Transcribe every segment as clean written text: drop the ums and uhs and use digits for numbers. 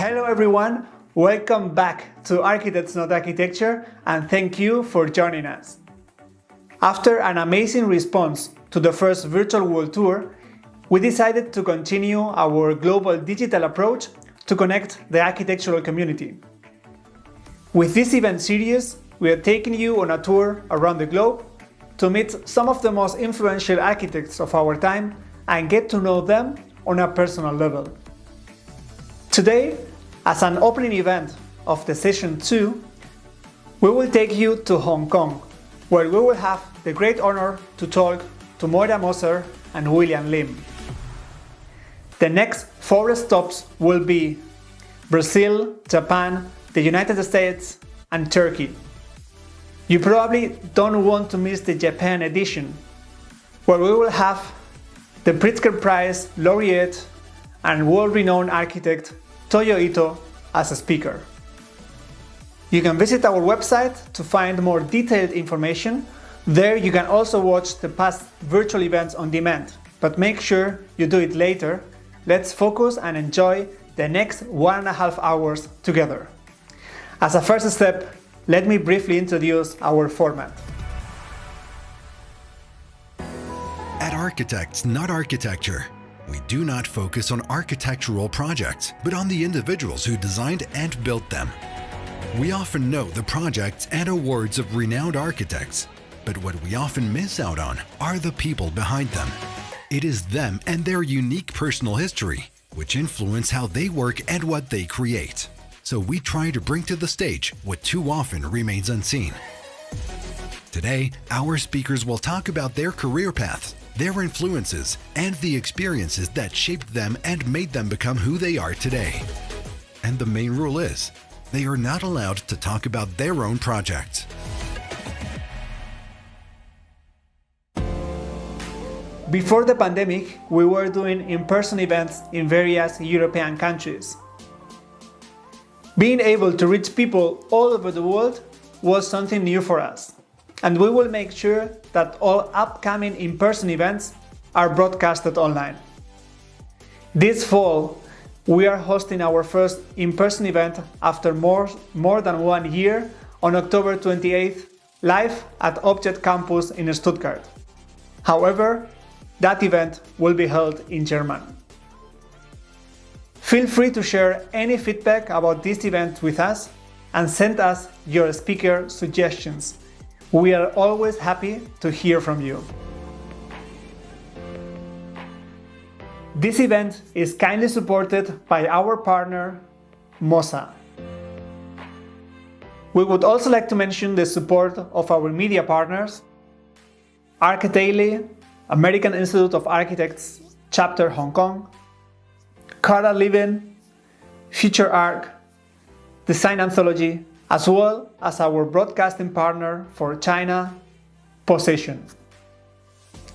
Hello everyone, welcome back to Architects Not Architecture and thank you for joining us. After an amazing response to the first virtual world tour, we decided to continue our global digital approach to connect the architectural community. With this event series, we are taking you on a tour around the globe to meet some of the most influential architects of our time and get to know them on a personal level. Today, as an opening event of the session 2, we will take you to Hong Kong, where we will have the great honor to talk to Moira Moser and William Lim. The next 4 stops will be Brazil, Japan, the United States, and Turkey. You probably don't want to miss the Japan edition, where we will have the Pritzker Prize laureate and world-renowned architect Toyo Ito as a speaker. You can visit our website to find more detailed information. There you can also watch the past virtual events on demand, but make sure you do it later. Let's focus and enjoy the next 1.5 hours together. As a first step, let me briefly introduce our format. At Architects Not Architecture, we do not focus on architectural projects, but on the individuals who designed and built them. We often know the projects and awards of renowned architects, but what we often miss out on are the people behind them. It is them and their unique personal history which influence how they work and what they create. So we try to bring to the stage what too often remains unseen. Today, our speakers will talk about their career paths, their influences, and the experiences that shaped them and made them become who they are today. And the main rule is, they are not allowed to talk about their own projects. Before the pandemic, we were doing in-person events in various European countries. Being able to reach people all over the world was something new for us, and we will make sure that all upcoming in-person events are broadcasted online. This fall, we are hosting our first in-person event after more than 1 year on October 28th, live at Object Campus in Stuttgart. However, that event will be held in German. Feel free to share any feedback about this event with us and send us your speaker suggestions. We are always happy to hear from you. This event is kindly supported by our partner, Moser. We would also like to mention the support of our media partners, Architaily, American Institute of Architects, Chapter Hong Kong, Cara Living, Future Arc, Design Anthology, as well as our broadcasting partner for China, Possession.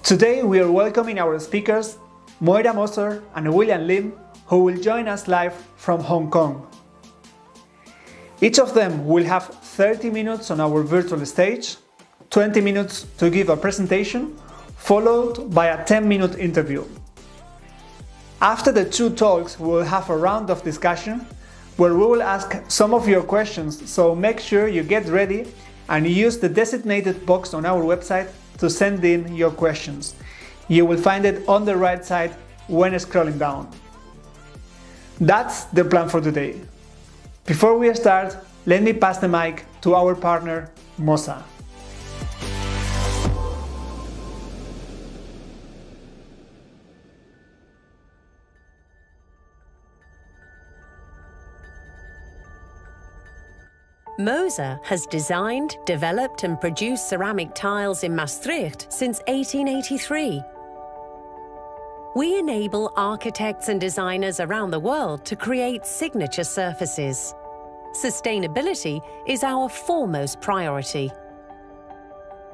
Today we are welcoming our speakers, Moira Moser and William Lim, who will join us live from Hong Kong. Each of them will have 30 minutes on our virtual stage, 20 minutes to give a presentation, followed by a 10-minute interview. After the 2 talks, we will have a round of discussion where we will ask some of your questions, so make sure you get ready and use the designated box on our website to send in your questions. You will find it on the right side when scrolling down. That's the plan for today. Before we start, let me pass the mic to our partner, Moser. Moser has designed, developed and produced ceramic tiles in Maastricht since 1883. We enable architects and designers around the world to create signature surfaces. Sustainability is our foremost priority.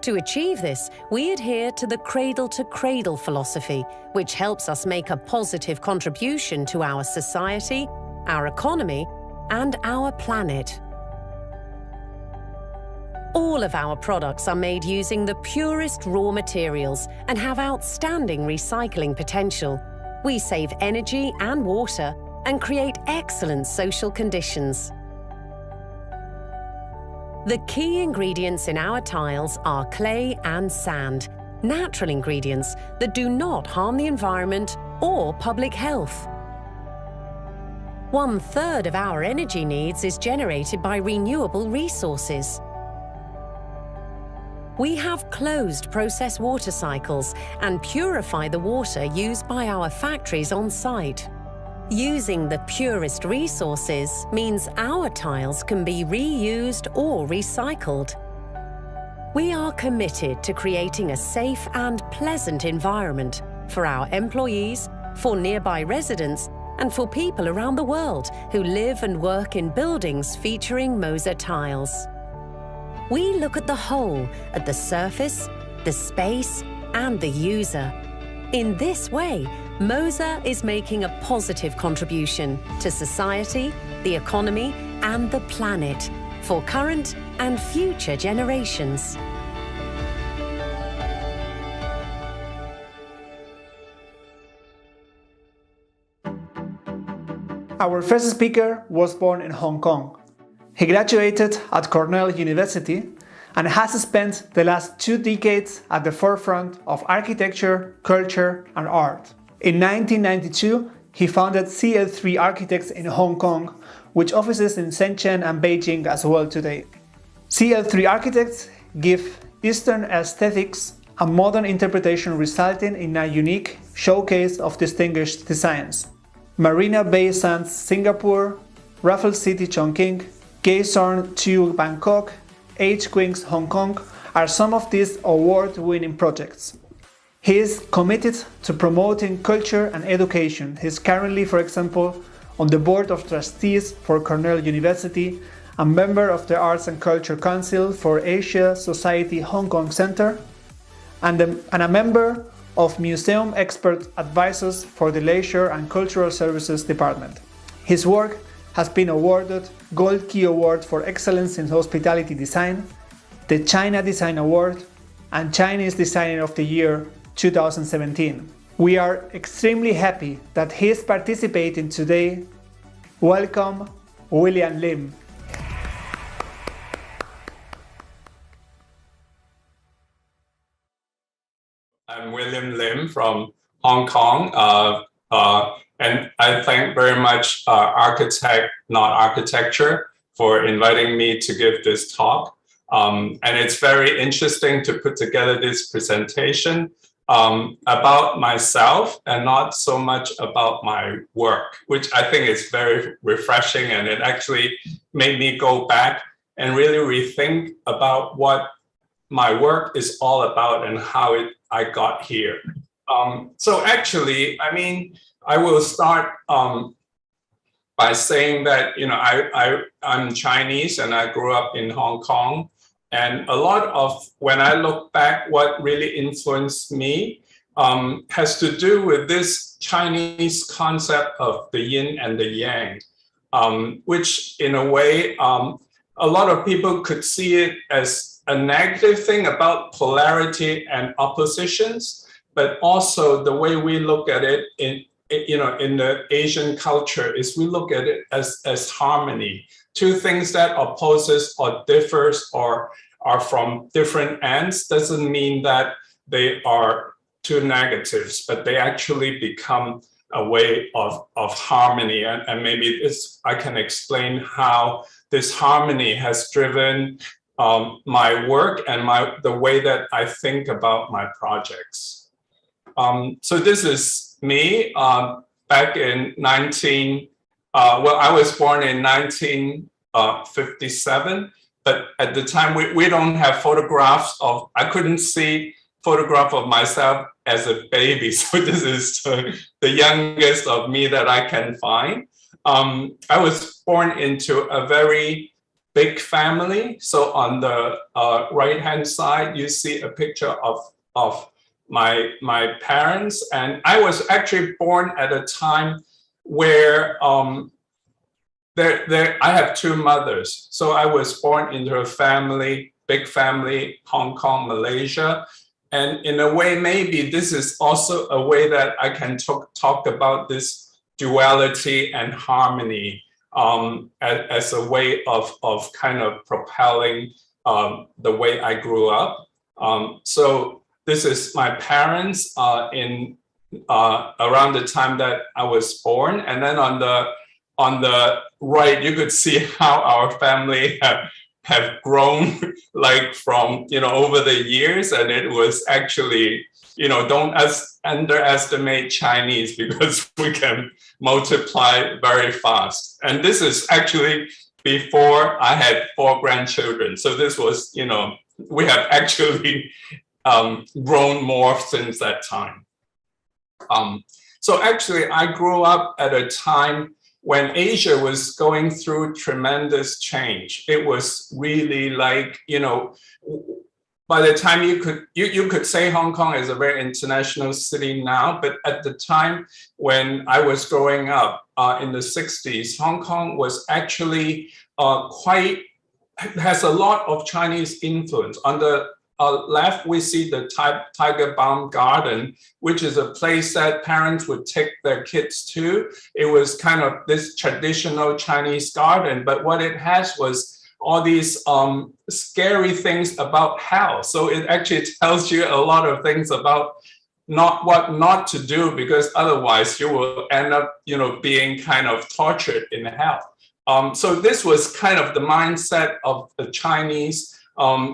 To achieve this, we adhere to the cradle-to-cradle philosophy, which helps us make a positive contribution to our society, our economy, and our planet. All of our products are made using the purest raw materials and have outstanding recycling potential. We save energy and water and create excellent social conditions. The key ingredients in our tiles are clay and sand, natural ingredients that do not harm the environment or public health. 1/3 of our energy needs is generated by renewable resources. We have closed process water cycles and purify the water used by our factories on site. Using the purest resources means our tiles can be reused or recycled. We are committed to creating a safe and pleasant environment for our employees, for nearby residents, and for people around the world who live and work in buildings featuring Moser tiles. We look at the whole, at the surface, the space, and the user. In this way, Moser is making a positive contribution to society, the economy, and the planet for current and future generations. Our first speaker was born in Hong Kong. He graduated at Cornell University and has spent the last 2 decades at the forefront of architecture, culture, and art. In 1992, he founded CL3 Architects in Hong Kong, with offices in Shenzhen and Beijing as well today. CL3 Architects give Eastern aesthetics a modern interpretation, resulting in a unique showcase of distinguished designs. Marina Bay Sands Singapore, Raffles City Chongqing, Kaesong 2 Bangkok, H Queens Hong Kong are some of these award-winning projects. He is committed to promoting culture and education. He is currently, for example, on the Board of Trustees for Cornell University, a member of the Arts and Culture Council for Asia Society Hong Kong Center, and a member of Museum Expert Advisors for the Leisure and Cultural Services Department. His work has been awarded Gold Key Award for Excellence in Hospitality Design, the China Design Award, and Chinese Designer of the Year 2017. We are extremely happy that he is participating today. Welcome, William Lim. I'm William Lim from Hong Kong, and I thank very much Architect, Not Architecture, for inviting me to give this talk. And it's very interesting to put together this presentation about myself and not so much about my work, which I think is very refreshing, and it actually made me go back and really rethink about what my work is all about and how I got here. So actually, I mean, I will start by saying that, you know, I'm Chinese and I grew up in Hong Kong. And a lot of, when I look back, what really influenced me has to do with this Chinese concept of the yin and the yang, which in a way, a lot of people could see it as a negative thing about polarity and oppositions, but also the way we look at it in the Asian culture is we look at it as harmony. Two things that opposes or differs or are from different ends doesn't mean that they are two negatives, but they actually become a way of harmony. And maybe I can explain how this harmony has driven my work and the way that I think about my projects. So this is me back in I was born in 1957, but at the time we don't have photographs of, I couldn't see photograph of myself as a baby. So this is the youngest of me that I can find. I was born into a very big family. So on the right-hand side, you see a picture of my parents. And I was actually born at a time where I have two mothers. So I was born into a family, big family, Hong Kong, Malaysia. And in a way, maybe this is also a way that I can talk about this duality and harmony as a way of kind of propelling the way I grew up. So this is my parents in around the time that I was born, and then on the right you could see how our family have grown like from over the years, and it was actually don't underestimate Chinese because we can multiply very fast. And this is actually before I had 4 grandchildren. So this was, we have actually grown more since that time. So actually, I grew up at a time when Asia was going through tremendous change. It was really like, by the time you could say Hong Kong is a very international city now, but at the time when I was growing up in the 60s, Hong Kong was actually has a lot of Chinese influence. On the left, we see the Tiger Balm Garden, which is a place that parents would take their kids to. It was kind of this traditional Chinese garden, but what it has was all these scary things about hell. So it actually tells you a lot of things about what not to do, because otherwise you will end up, being kind of tortured in hell. So this was kind of the mindset of the Chinese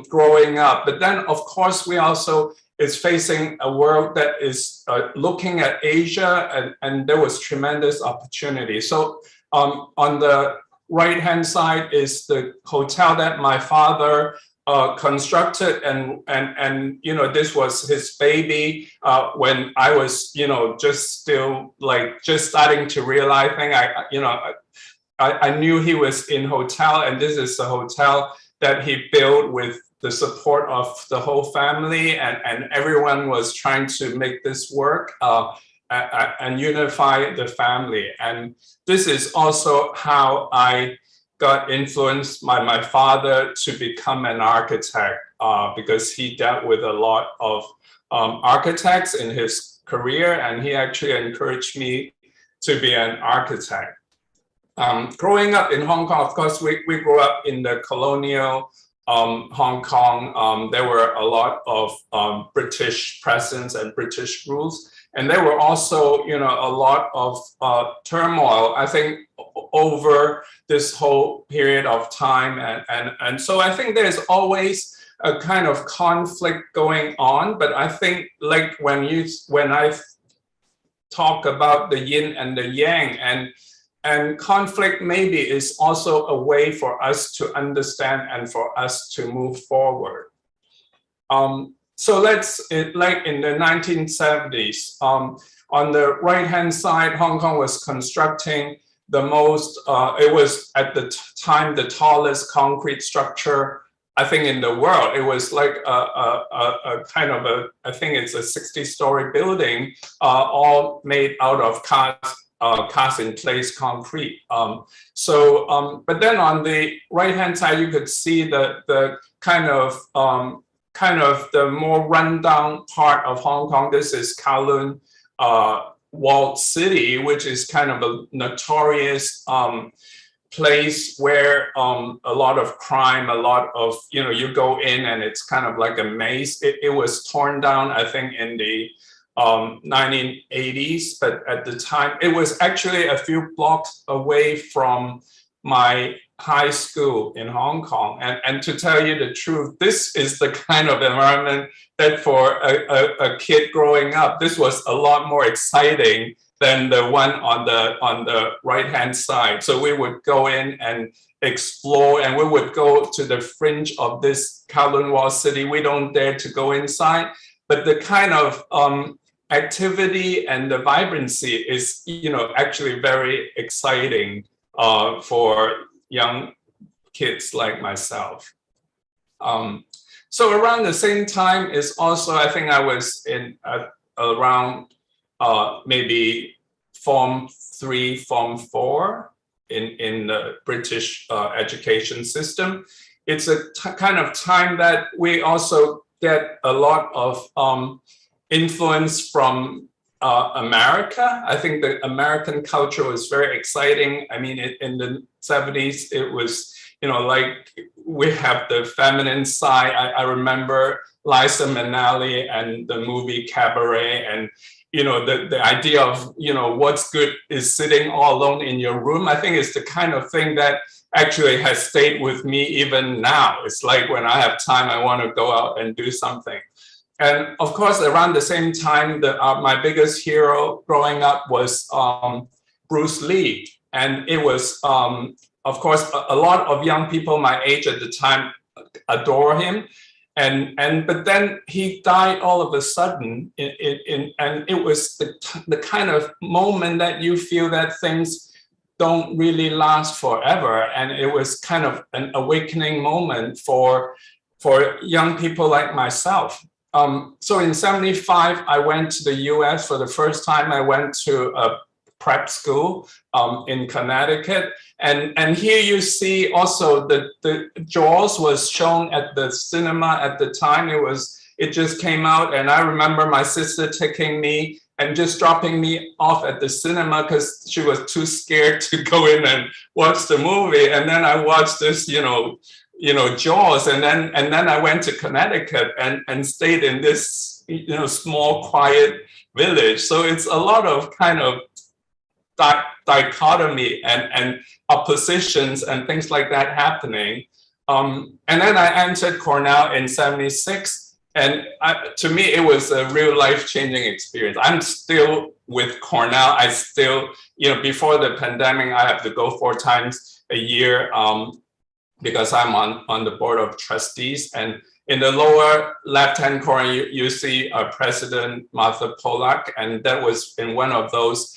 growing up. But then, of course, we also is facing a world that is looking at Asia, and there was tremendous opportunity. So on the right-hand side is the hotel that my father constructed, and this was his baby when I was just starting to realize I knew he was in hotel, and this is the hotel that he built with the support of the whole family, and everyone was trying to make this work and unify the family. And this is also how I got influenced by my father to become an architect, because he dealt with a lot of architects in his career, and he actually encouraged me to be an architect. Growing up in Hong Kong, of course, we grew up in the colonial Hong Kong. There were a lot of British presence and British rules. And there were also, a lot of turmoil, I think, over this whole period of time. And so I think there's always a kind of conflict going on. But I think like when I talk about the yin and the yang, and conflict maybe is also a way for us to understand and for us to move forward. So like in the 1970s, on the right-hand side, Hong Kong was constructing the most, it was at the time the tallest concrete structure, I think, in the world. It was like a kind of I think it's a 60-story building, all made out of cast-in-place concrete. But then on the right-hand side, you could see the kind of the more rundown part of Hong Kong. This is Kowloon Walled City, which is kind of a notorious place where a lot of crime, a lot of, you go in and it's kind of like a maze. It was torn down, I think, in the 1980s, but at the time, it was actually a few blocks away from my high school in Hong Kong. And to tell you the truth, this is the kind of environment that for a kid growing up, this was a lot more exciting than the one on the right-hand side. So we would go in and explore, and we would go to the fringe of this Kowloon Walled City. We don't dare to go inside, but the kind of activity and the vibrancy is, actually very exciting for young kids like myself. So around the same time is also, I think I was in around maybe Form 3, Form 4 in the British education system. It's a kind of time that we also get a lot of influence from America. I think the American culture was very exciting. I mean, in the 70s, it was, like we have the feminine side. I remember Liza Minnelli and the movie Cabaret, and the idea of what's good is sitting all alone in your room. I think it's the kind of thing that actually has stayed with me even now. It's like when I have time, I want to go out and do something. And of course, around the same time, my biggest hero growing up was Bruce Lee. And it was, of course, a lot of young people my age at the time adore him. But then he died all of a sudden, and it was the kind of moment that you feel that things don't really last forever. And it was kind of an awakening moment for young people like myself. So in 75, I went to the US for the first time. I went to a prep school in Connecticut. And here you see also the Jaws was shown at the cinema at the time. It just came out. And I remember my sister taking me and just dropping me off at the cinema because she was too scared to go in and watch the movie. And then I watched this, Jaws, and then I went to Connecticut and stayed in this, small, quiet village. So it's a lot of kind of dichotomy and oppositions and things like that happening. And then I entered Cornell in 76. And to me, it was a real life-changing experience. I'm still with Cornell. I still, before the pandemic, I have to go 4 times a year because I'm on the board of trustees. And in the lower left-hand corner, you see President Martha Pollack. And that was in one of those,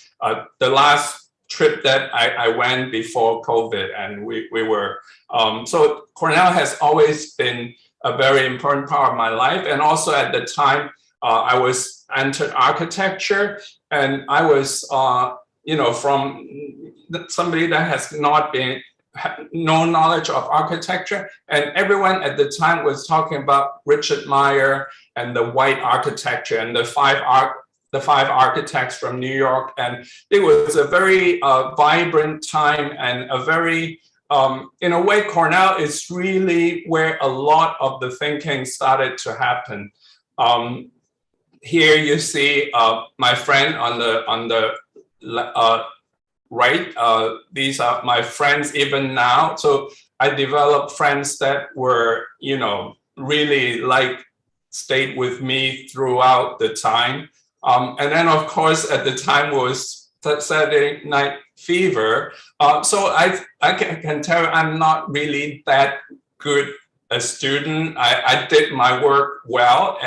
the last trip that I went before COVID. And we were, so Cornell has always been a very important part of my life. And also at the time, I was entered architecture, and I was, from somebody that has not been no knowledge of architecture, and everyone at the time was talking about Richard Meyer and the white architecture and the five architects from New York. And it was a very vibrant time, and a very in a way, Cornell is really where a lot of the thinking started to happen. Here you see my friend on the right. These are my friends even now. So I developed friends that were, really stayed with me throughout the time. And then, of course, at the time was Saturday Night Fever. So I can tell you I'm not really that good a student. I did my work well,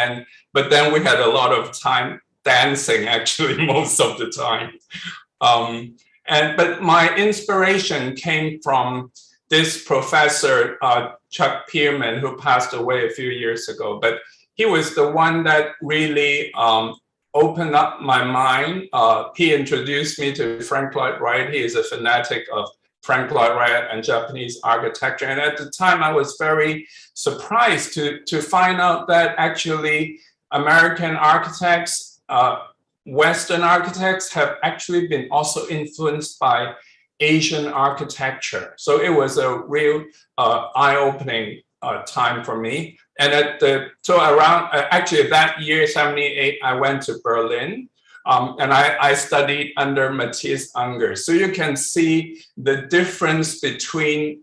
but then we had a lot of time dancing actually most of the time. But my inspiration came from this professor, Chuck Pierman, who passed away a few years ago. But he was the one that really opened up my mind. He introduced me to Frank Lloyd Wright. He is a fanatic of Frank Lloyd Wright and Japanese architecture. And at the time, I was very surprised to find out that actually American architects, Western architects have actually been also influenced by Asian architecture. So it was a real eye-opening time for me. And around actually that year, 78, I went to Berlin, and I studied under Matthias Unger. So you can see the difference between,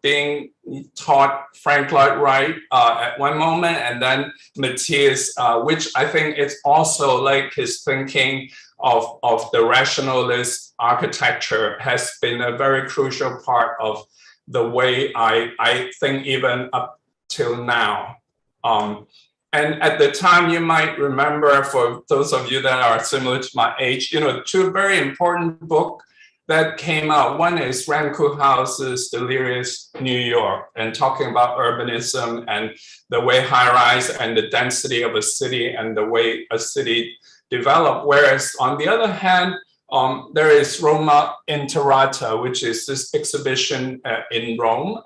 being taught Frank Lloyd Wright at one moment, and then Matthias, which I think is also like his thinking of the rationalist architecture has been a very crucial part of the way I think even up till now. And at the time, you might remember, for those of you that are similar to my age, 2 very important books that came out. One is Rem Koolhaas's Delirious New York, and talking about urbanism and the way high-rise and the density of a city and the way a city developed. Whereas on the other hand, there is Roma Interata, which is this exhibition in Rome,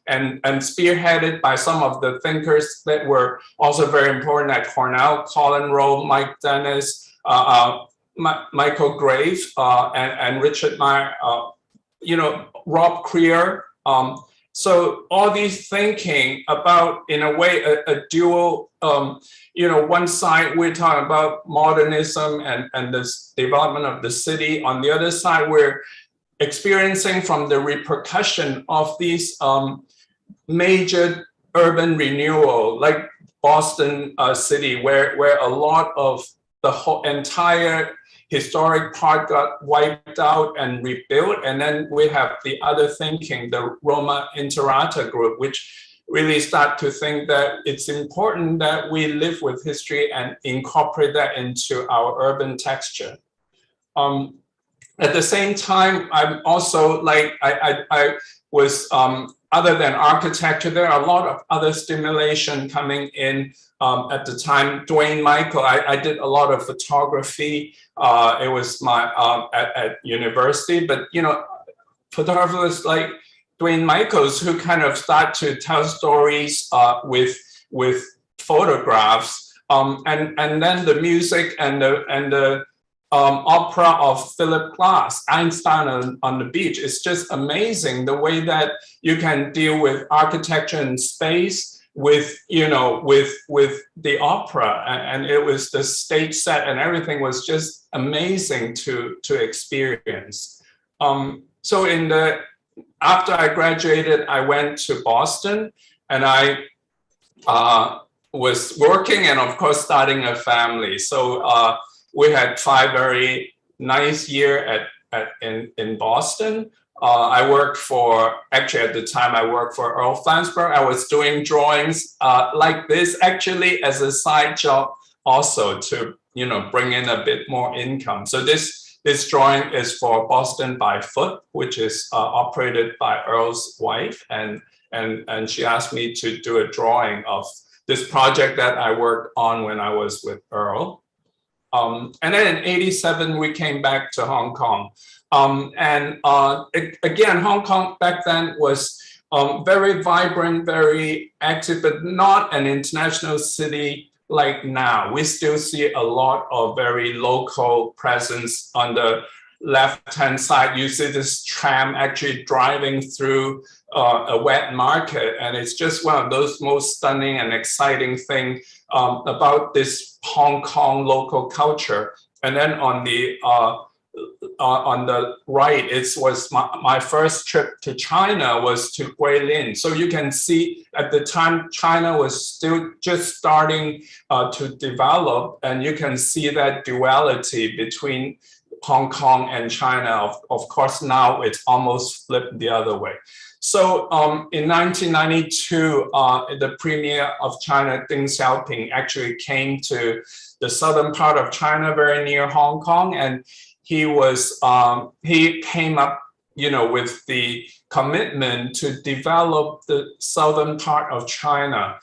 and spearheaded by some of the thinkers that were also very important at Cornell: Colin Rowe, Mike Dennis, Michael Grave and Richard Meyer, Rob Creer. So all these thinking about, in a way, a dual, one side we're talking about modernism and this development of the city. On the other side, we're experiencing from the repercussion of these major urban renewal, like Boston city, where a lot of the whole entire historic part got wiped out and rebuilt. And then we have the other thinking, the Roma Interata group, which really start to think that it's important that we live with history and incorporate that into our urban texture. At the same time, I'm also like, I was, other than architecture, there are a lot of other stimulation coming in. At the time, Dwayne Michael, I did a lot of photography. It was my at university, but photographers like Dwayne Michaels who kind of start to tell stories with photographs, and then the music and the opera of Philip Glass, Einstein on the Beach. It's just amazing the way that you can deal with architecture and space with the opera, and it was the stage set and everything was just amazing to experience. So after I graduated, I went to Boston, and I was working and of course starting a family. So we had 5 very nice years in Boston. I worked actually at the time I worked for Earl Flansburgh. I was doing drawings like this actually as a side job also to, bring in a bit more income. So this drawing is for Boston by Foot, which is operated by Earl's wife. And she asked me to do a drawing of this project that I worked on when I was with Earl. And then in '87, we came back to Hong Kong. Again, Hong Kong back then was very vibrant, very active, but not an international city like now. We still see a lot of very local presence. On the left-hand side, you see this tram actually driving through a wet market. And it's just one of those most stunning and exciting things about this Hong Kong local culture. And then on the right, it was my first trip to China was to Guilin. So you can see at the time, China was still just starting to develop, and you can see that duality between Hong Kong and China. Of course, now it's almost flipped the other way. So in 1992, the premier of China, Deng Xiaoping, actually came to the southern part of China, very near Hong Kong, and he came up, with the commitment to develop the southern part of China.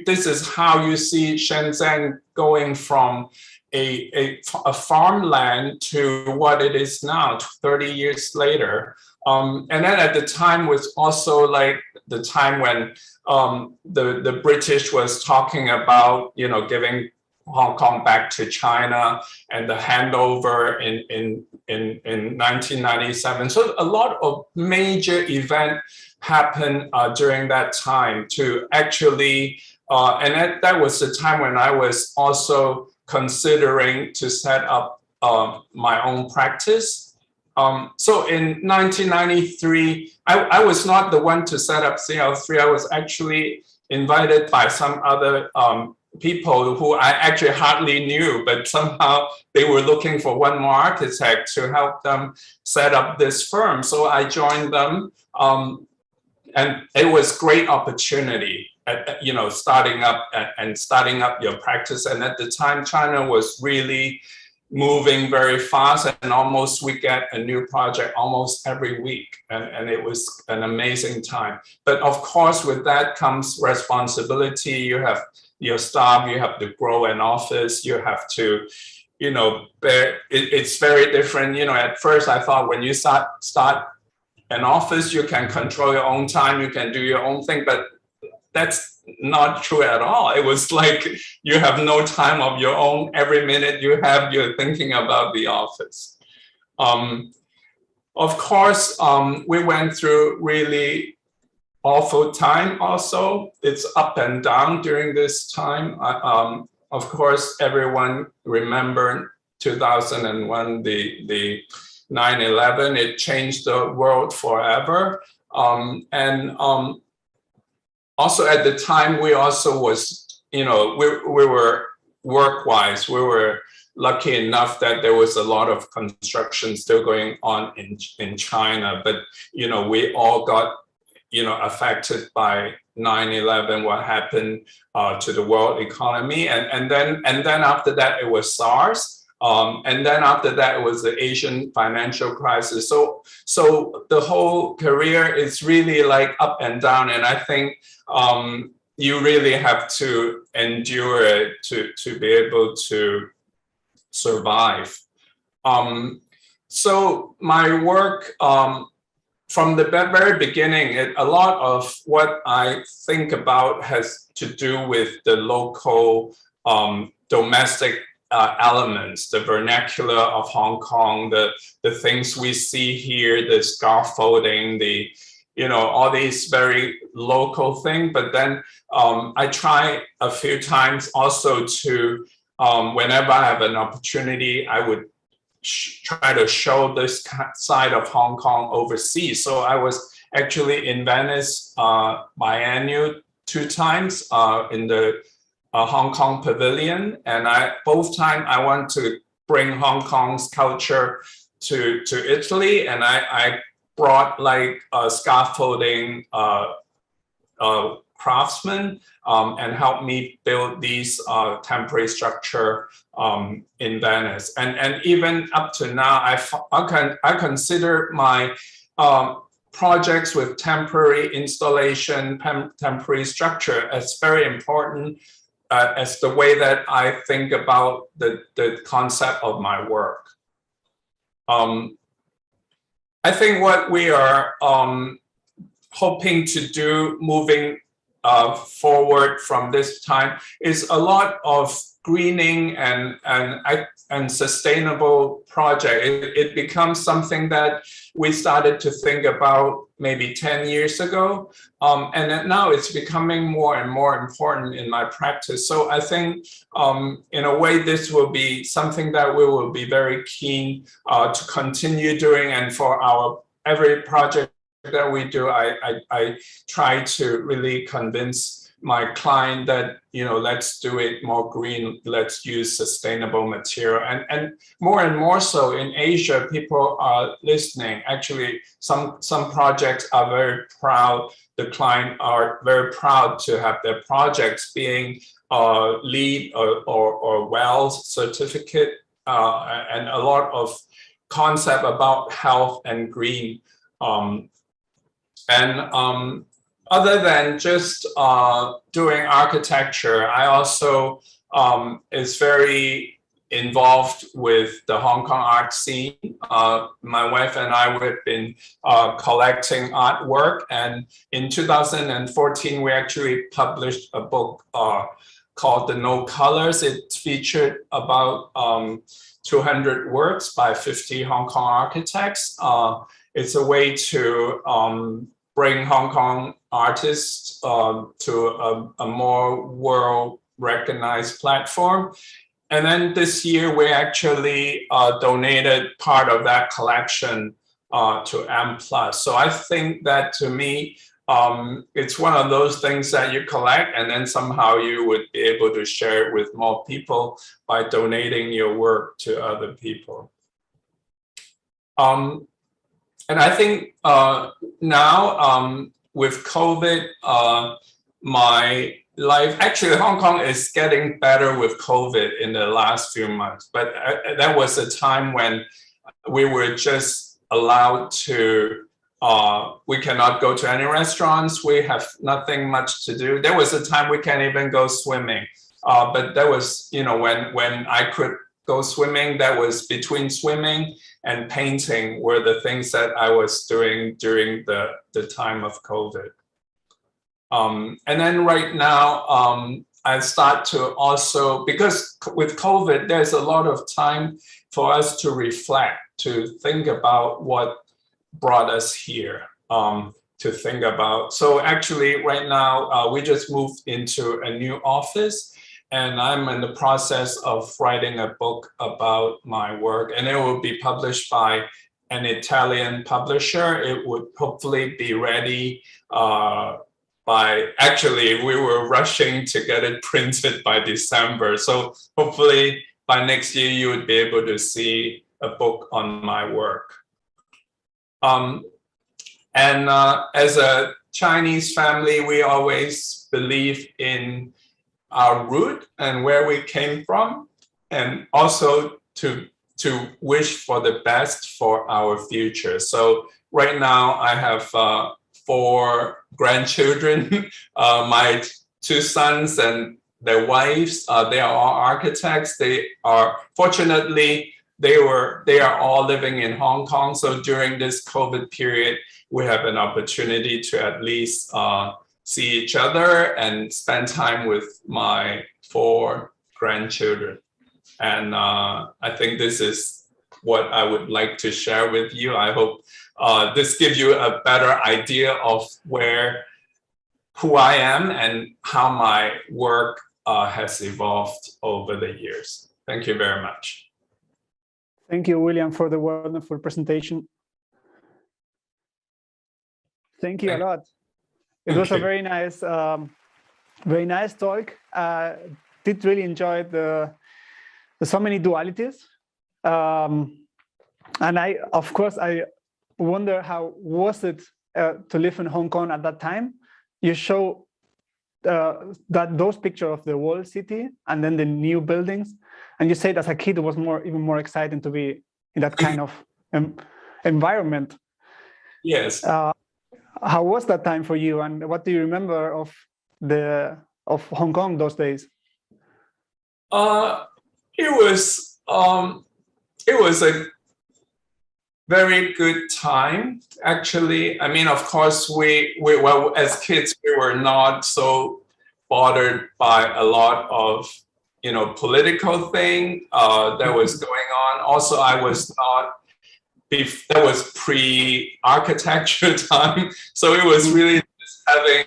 This is how you see Shenzhen going from a farmland to what it is now, 30 years later. And then at the time was also like the time when the British was talking about, giving Hong Kong back to China and the handover in 1997. So a lot of major events happened during that time to actually, and that was the time when I was also considering to set up my own practice. So in 1993, I was not the one to set up CL3. I was actually invited by some other people who I actually hardly knew, but somehow they were looking for one more architect to help them set up this firm. So I joined them, and it was great opportunity at, starting up your practice. And at the time, China was really moving very fast, and almost we get a new project almost every week, and it was an amazing time. But of course, with that comes responsibility. You have your staff, you have to grow an office, you have to, it's very different. At first I thought when you start an office, you can control your own time, you can do your own thing, but that's not true at all. It was like you have no time of your own. Every minute you have, you're thinking about the office. Of course, we went through really awful time also. It's up and down during this time. Of course, everyone remembered 2001, the 9/11. It changed the world forever. Also at the time, we also was, we were work-wise, we were lucky enough that there was a lot of construction still going on in China, but, we all got, affected by 9/11, what happened to the world economy. And then after that, it was SARS. And then after that, it was the Asian financial crisis. So the whole career is really like up and down. And I think you really have to endure it to be able to survive. So my work, from the very beginning, a lot of what I think about has to do with the local domestic elements, the vernacular of Hong Kong, the things we see here, the scaffolding, all these very local things. But then I try a few times also to, whenever I have an opportunity, I would try to show this side of Hong Kong overseas. So I was actually in Venice biannual 2 times in the Hong Kong Pavilion, and both times I want to bring Hong Kong's culture to Italy, and I brought like scaffolding craftsmen and helped me build these temporary structure in Venice, and even up to now, I consider my projects with temporary installation, temporary structure as very important. As the way that I think about the concept of my work. I think what we are hoping to do moving forward from this time is a lot of greening and sustainable project. It becomes something that we started to think about maybe 10 years ago. And now it's becoming more and more important in my practice. So I think in a way, this will be something that we will be very keen to continue doing. And for every project that we do, I try to really convince my client that, let's do it more green, let's use sustainable material. And more so in Asia, people are listening. Actually, some projects are very proud. The client are very proud to have their projects being LEED or WELL certificate, and a lot of concept about health and green. Other than just doing architecture, I also is very involved with the Hong Kong art scene. My wife and I have been collecting artwork, and in 2014, we actually published a book called The No Colors. It featured about 200 works by 50 Hong Kong architects. It's a way to bring Hong Kong artists to a more world-recognized platform. And then this year, we actually donated part of that collection to AnA+. So I think that, to me, it's one of those things that you collect, and then somehow you would be able to share it with more people by donating your work to other people. And I think now with COVID, my life, actually Hong Kong is getting better with COVID in the last few months, but that was a time when we were just allowed to, we cannot go to any restaurants, we have nothing much to do. There was a time we can't even go swimming, but that was, when I could go swimming, that was between swimming and painting were the things that I was doing during the time of COVID. And then right now, I start to also, because with COVID, there's a lot of time for us to reflect, to think about what brought us here, to think about. So actually right now, we just moved into a new office, and I'm in the process of writing a book about my work, and it will be published by an Italian publisher. It would hopefully be ready actually, we were rushing to get it printed by December. So hopefully by next year, you would be able to see a book on my work. As a Chinese family, we always believe in our root and where we came from, and also to wish for the best for our future. So right now I have 4 grandchildren, my 2 sons and their wives. They are all architects. They are, fortunately, they are all living in Hong Kong. So during this COVID period, we have an opportunity to at least see each other and spend time with my 4 grandchildren. And I think this is what I would like to share with you. I hope this gives you a better idea of who I am and how my work has evolved over the years. Thank you very much. Thank you, William, for the wonderful presentation. Thank you a lot. It was a very nice talk. Did really enjoy the so many dualities. And of course, I wonder how was it to live in Hong Kong at that time. You show those pictures of the walled city and then the new buildings, and you said as a kid it was even more exciting to be in that kind of environment. Yes. How was that time for you, and what do you remember of Hong Kong those days? It was a very good time, actually. I mean, of course, well, as kids, we were not so bothered by a lot of, political thing that was going on. Also, I was not, that was pre-architecture time. So it was really just having,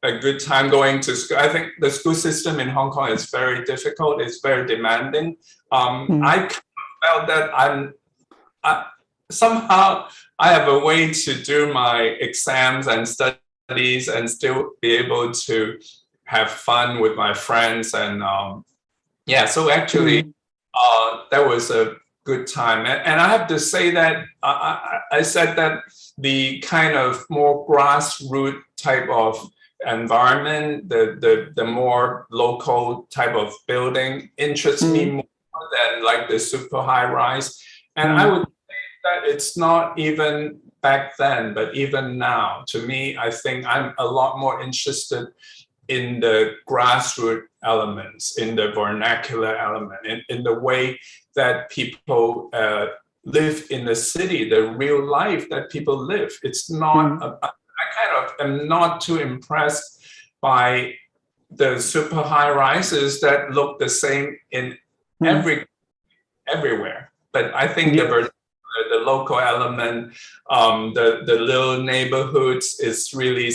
a good time going to school. I think the school system in Hong Kong is very difficult. It's very demanding. I felt that somehow I have a way to do my exams and studies and still be able to have fun with my friends. And so actually that was a good time. And I have to say that I said that the kind of more grassroots type of environment, the more local type of building interests me more than like the super high rise. And I would say that it's not even back then, but even now, to me, I think I'm a lot more interested in the grassroots elements, in the vernacular element, in the way that people live in the city, the real life that people live. It's not, I kind of am not too impressed by the super high rises that look the same in everywhere. But I think the local element, the little neighborhoods is really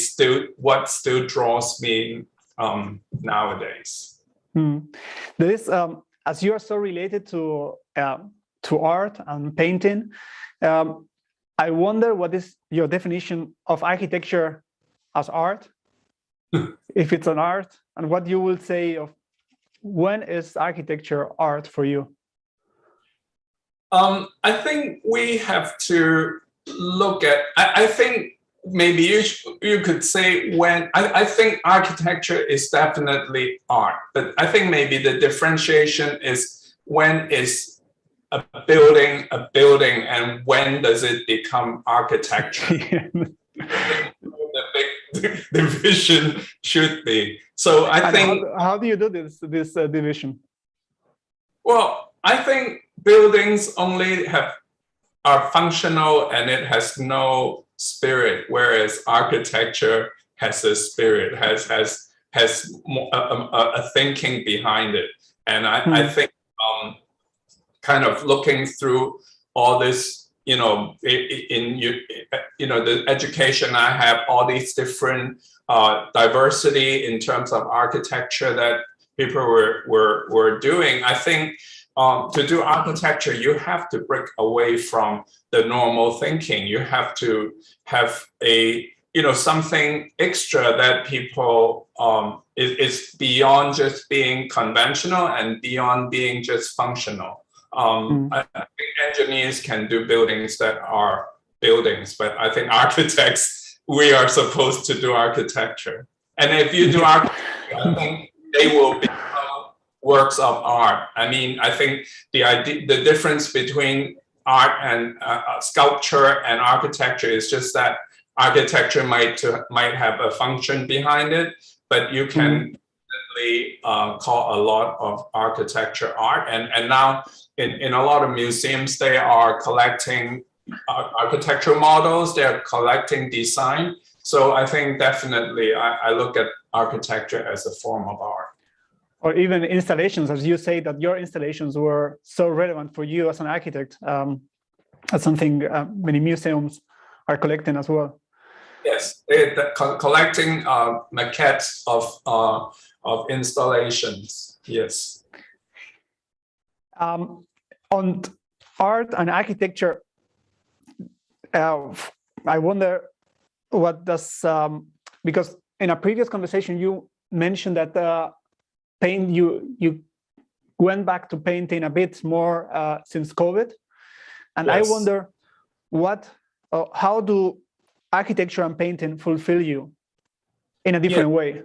what still draws me nowadays. There is, as you are so related to art and painting, I wonder what is your definition of architecture as art, if it's an art, and what you will say of when is architecture art for you? I think we have to look at, I think maybe you could say when, I think architecture is definitely art, but I think maybe the differentiation is when is a building and when does it become architecture? The big division should be. So I think. How do you do this division? Well, I think buildings only are functional and it has no spirit, whereas architecture has a spirit, has a thinking behind it. And I think kind of looking through all this, you know, the education I have, all these different diversity in terms of architecture that people were doing. I think to do architecture, you have to break away from the normal thinking. You have to have a, you know, something extra that people is beyond just being conventional and beyond being just functional. I think engineers can do buildings that are buildings, but I think architects, we are supposed to do architecture. And if you do architecture, I think they will become works of art. I mean, I think the difference between art and sculpture and architecture is just that architecture might have a function behind it, but you can definitely call a lot of architecture art. And now in a lot of museums, they are collecting architectural models, they're collecting design. So I think definitely I look at architecture as a form of art. Or even installations, as you say that your installations were so relevant for you as an architect. That's something many museums are collecting as well. Yes, collecting maquettes of installations. Yes. On art and architecture, I wonder what does because in a previous conversation you mentioned that you went back to painting a bit more since COVID, and yes. I wonder how do architecture and painting fulfill you in a different way?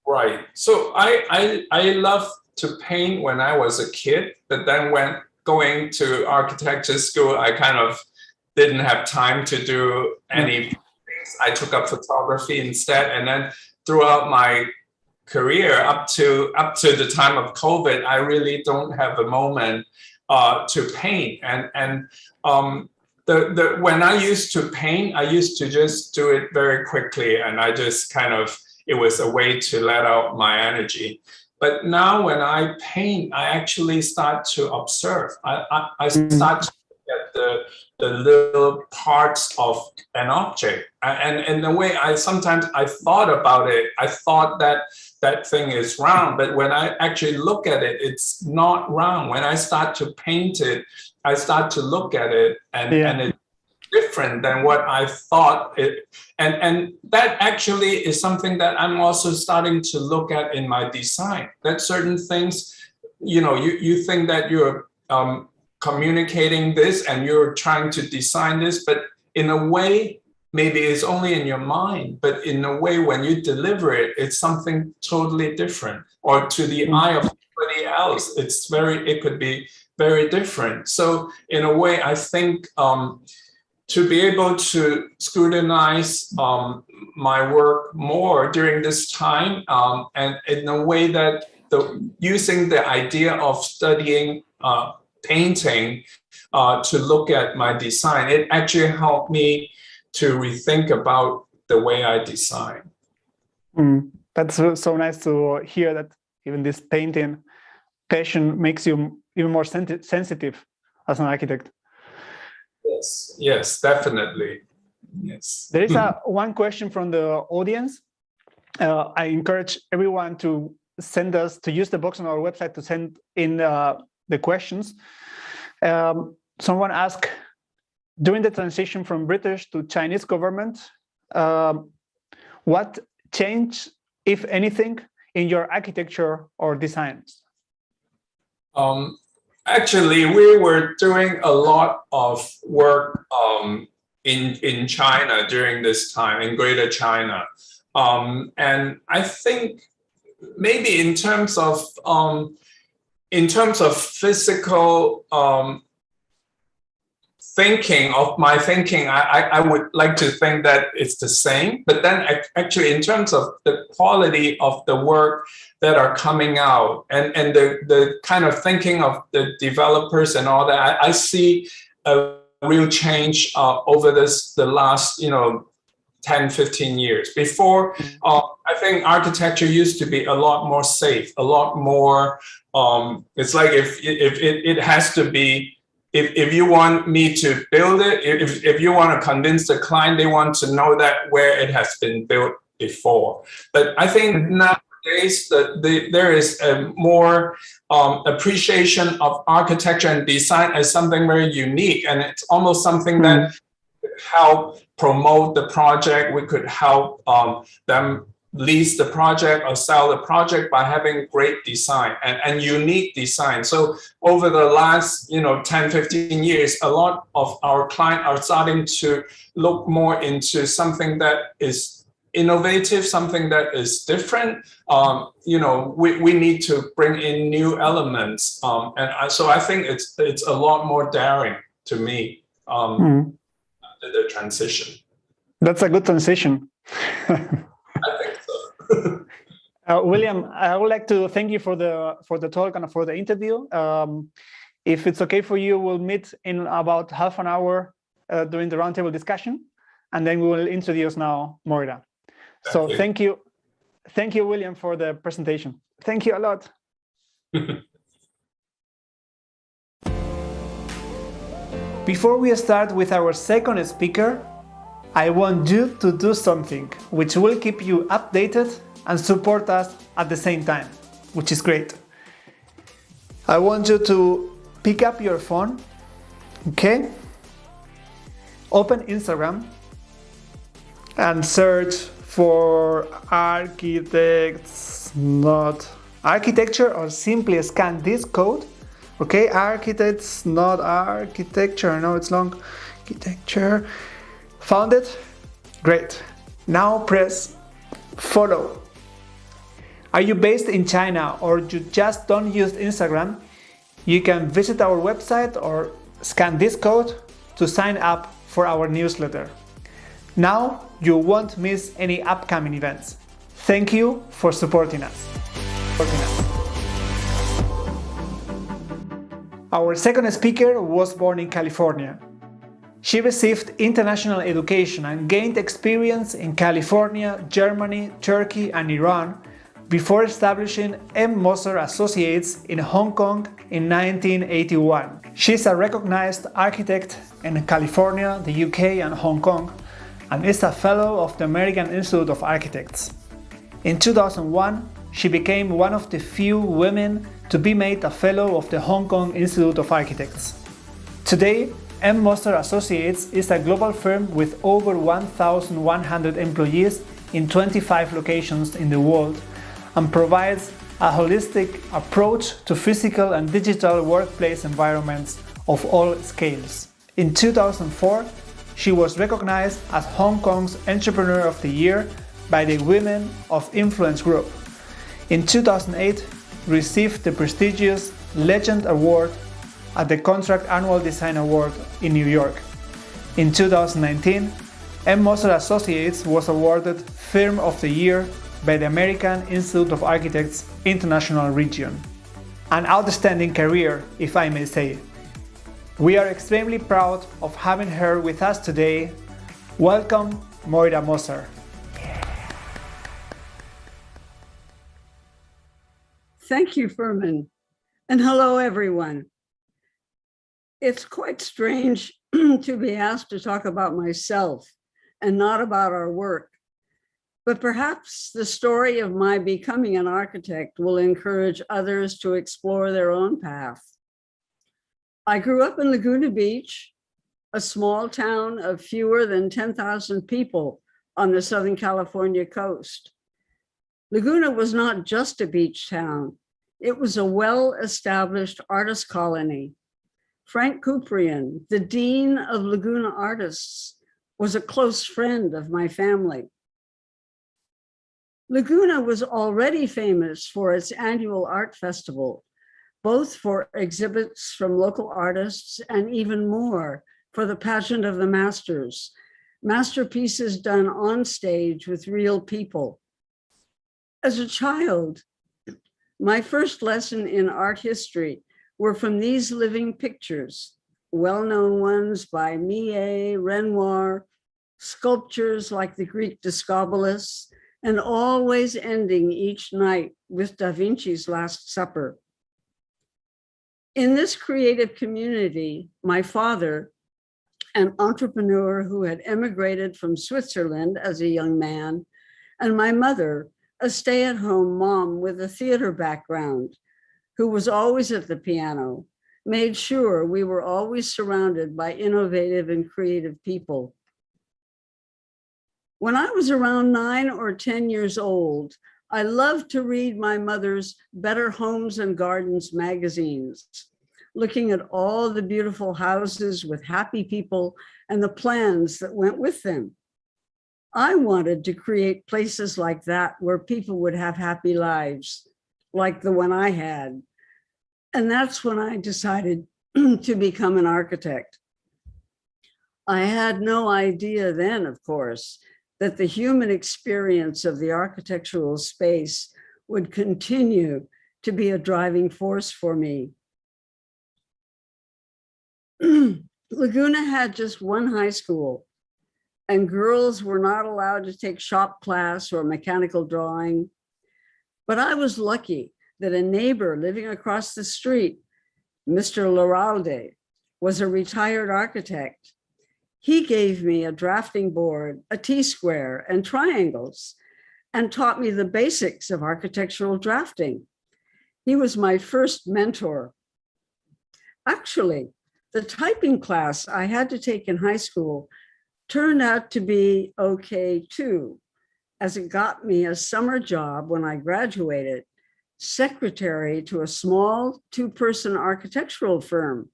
Right. So I love to paint when I was a kid, but then when going to architecture school, I kind of didn't have time to do any things. I took up photography instead, and then throughout my career up to the time of COVID, I really don't have a moment to paint. And when I used to paint, I used to just do it very quickly, and I just kind of, it was a way to let out my energy. But now when I paint, I actually start to observe. I start to look at the little parts of an object. And in the way sometimes I thought about it, I thought that thing is round, but when I actually look at it, it's not round. When I start to paint it, I start to look at it, and it's different than what I thought it. And that actually is something that I'm also starting to look at in my design. That certain things, you know, you think that you're communicating this and you're trying to design this, but in a way, maybe it's only in your mind, but in a way, when you deliver it, it's something totally different. Or to the eye of somebody else, it could be very different. So in a way, I think to be able to scrutinize my work more during this time, and in a way that using the idea of studying painting to look at my design, it actually helped me to rethink about the way I design. That's so nice to hear that even this painting passion makes you even more sensitive as an architect. Yes, definitely. Yes. There is one question from the audience. I encourage everyone to use the box on our website to send in the questions. Someone asked, during the transition from British to Chinese government, what changed, if anything, in your architecture or designs? Actually, we were doing a lot of work in China during this time, in Greater China. And I think maybe in terms of physical thinking, I would like to think that it's the same. But then actually, in terms of the quality of the work that are coming out and the kind of thinking of the developers and all that, I see a real change over the last 10, 15 years. Before, I think architecture used to be a lot more safe, a lot more. It's like if it has to be. If you want me to build it, if you want to convince the client, they want to know that where it has been built before. But I think nowadays there is a more appreciation of architecture and design as something very unique, and it's almost something that could help promote the project. We could help them lease the project or sell the project by having great design and unique design. So over the last 10, 15 years, a lot of our clients are starting to look more into something that is innovative, something that is different. We need to bring in new elements. So I think it's a lot more daring to me, the transition. That's a good transition. I think so. William, I would like to thank you for the talk and for the interview. If it's okay for you, we'll meet in about half an hour during the roundtable discussion, and then we will introduce now Moira. Thank you, William, for the presentation. Thank you a lot. Before we start with our second speaker, I want you to do something which will keep you updated and support us at the same time, which is great. I want you to pick up your phone, okay? Open Instagram and search for architects, not architecture, or simply scan this code, okay? Architects, not architecture. I know it's long. Architecture. Found it? Great. Now press follow. Are you based in China or you just don't use Instagram? You can visit our website or scan this code to sign up for our newsletter. Now you won't miss any upcoming events. Thank you for supporting us. Our second speaker was born in California. She received international education and gained experience in California, Germany, Turkey, and Iran before establishing M. Moser Associates in Hong Kong in 1981. She's a recognized architect in California, the UK, and Hong Kong, and is a fellow of the American Institute of Architects. In 2001, she became one of the few women to be made a fellow of the Hong Kong Institute of Architects. Today, M. Moser Associates is a global firm with over 1,100 employees in 25 locations in the world and provides a holistic approach to physical and digital workplace environments of all scales. In 2004, she was recognized as Hong Kong's Entrepreneur of the Year by the Women of Influence Group. In 2008, received the prestigious Legend Award at the Contract Annual Design Award in New York. In 2019, M. Moser Associates was awarded Firm of the Year by the American Institute of Architects International Region. An outstanding career, if I may say. We are extremely proud of having her with us today. Welcome, Moira Moser. Thank you, Furman, and hello, everyone. It's quite strange to be asked to talk about myself and not about our work, but perhaps the story of my becoming an architect will encourage others to explore their own path. I grew up in Laguna Beach, a small town of fewer than 10,000 people on the Southern California coast. Laguna was not just a beach town. It was a well-established artist colony. Frank Kuprian, the dean of Laguna artists, was a close friend of my family. Laguna was already famous for its annual art festival, both for exhibits from local artists and even more for the Pageant of the Masters, masterpieces done on stage with real people. As a child, my first lesson in art history were from these living pictures. well-known ones by Millet, Renoir, sculptures like the Greek Discobolus, and always ending each night with Da Vinci's Last Supper. In this creative community, my father, an entrepreneur who had emigrated from Switzerland as a young man, and my mother, a stay-at-home mom with a theater background, who was always at the piano, made sure we were always surrounded by innovative and creative people. When I was around 9 or 10 years old, I loved to read my mother's Better Homes and Gardens magazines, looking at all the beautiful houses with happy people and the plans that went with them. I wanted to create places like that where people would have happy lives, like the one I had. And that's when I decided to become an architect. I had no idea then, of course, that the human experience of the architectural space would continue to be a driving force for me. Laguna had just one high school, and girls were not allowed to take shop class or mechanical drawing. But I was lucky that a neighbor living across the street, Mr. Laralde, was a retired architect. He gave me a drafting board, a T-square, and triangles, and taught me the basics of architectural drafting. He was my first mentor. Actually, the typing class I had to take in high school turned out to be okay too, as it got me a summer job when I graduated, secretary to a small 2-person architectural firm,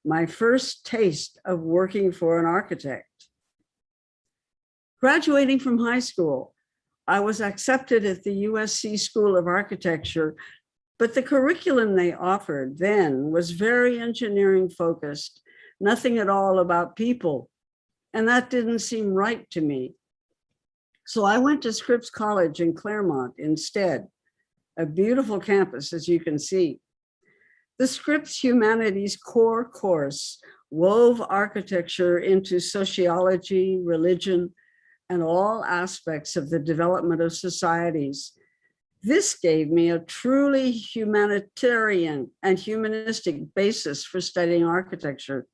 my first taste of working for an architect. Graduating from high school, I was accepted at the USC School of Architecture, but the curriculum they offered then was very engineering focused, nothing at all about people, and that didn't seem right to me. So I went to Scripps College in Claremont instead, a beautiful campus, as you can see. The Scripps Humanities core course wove architecture into sociology, religion, and all aspects of the development of societies. This gave me a truly humanitarian and humanistic basis for studying architecture.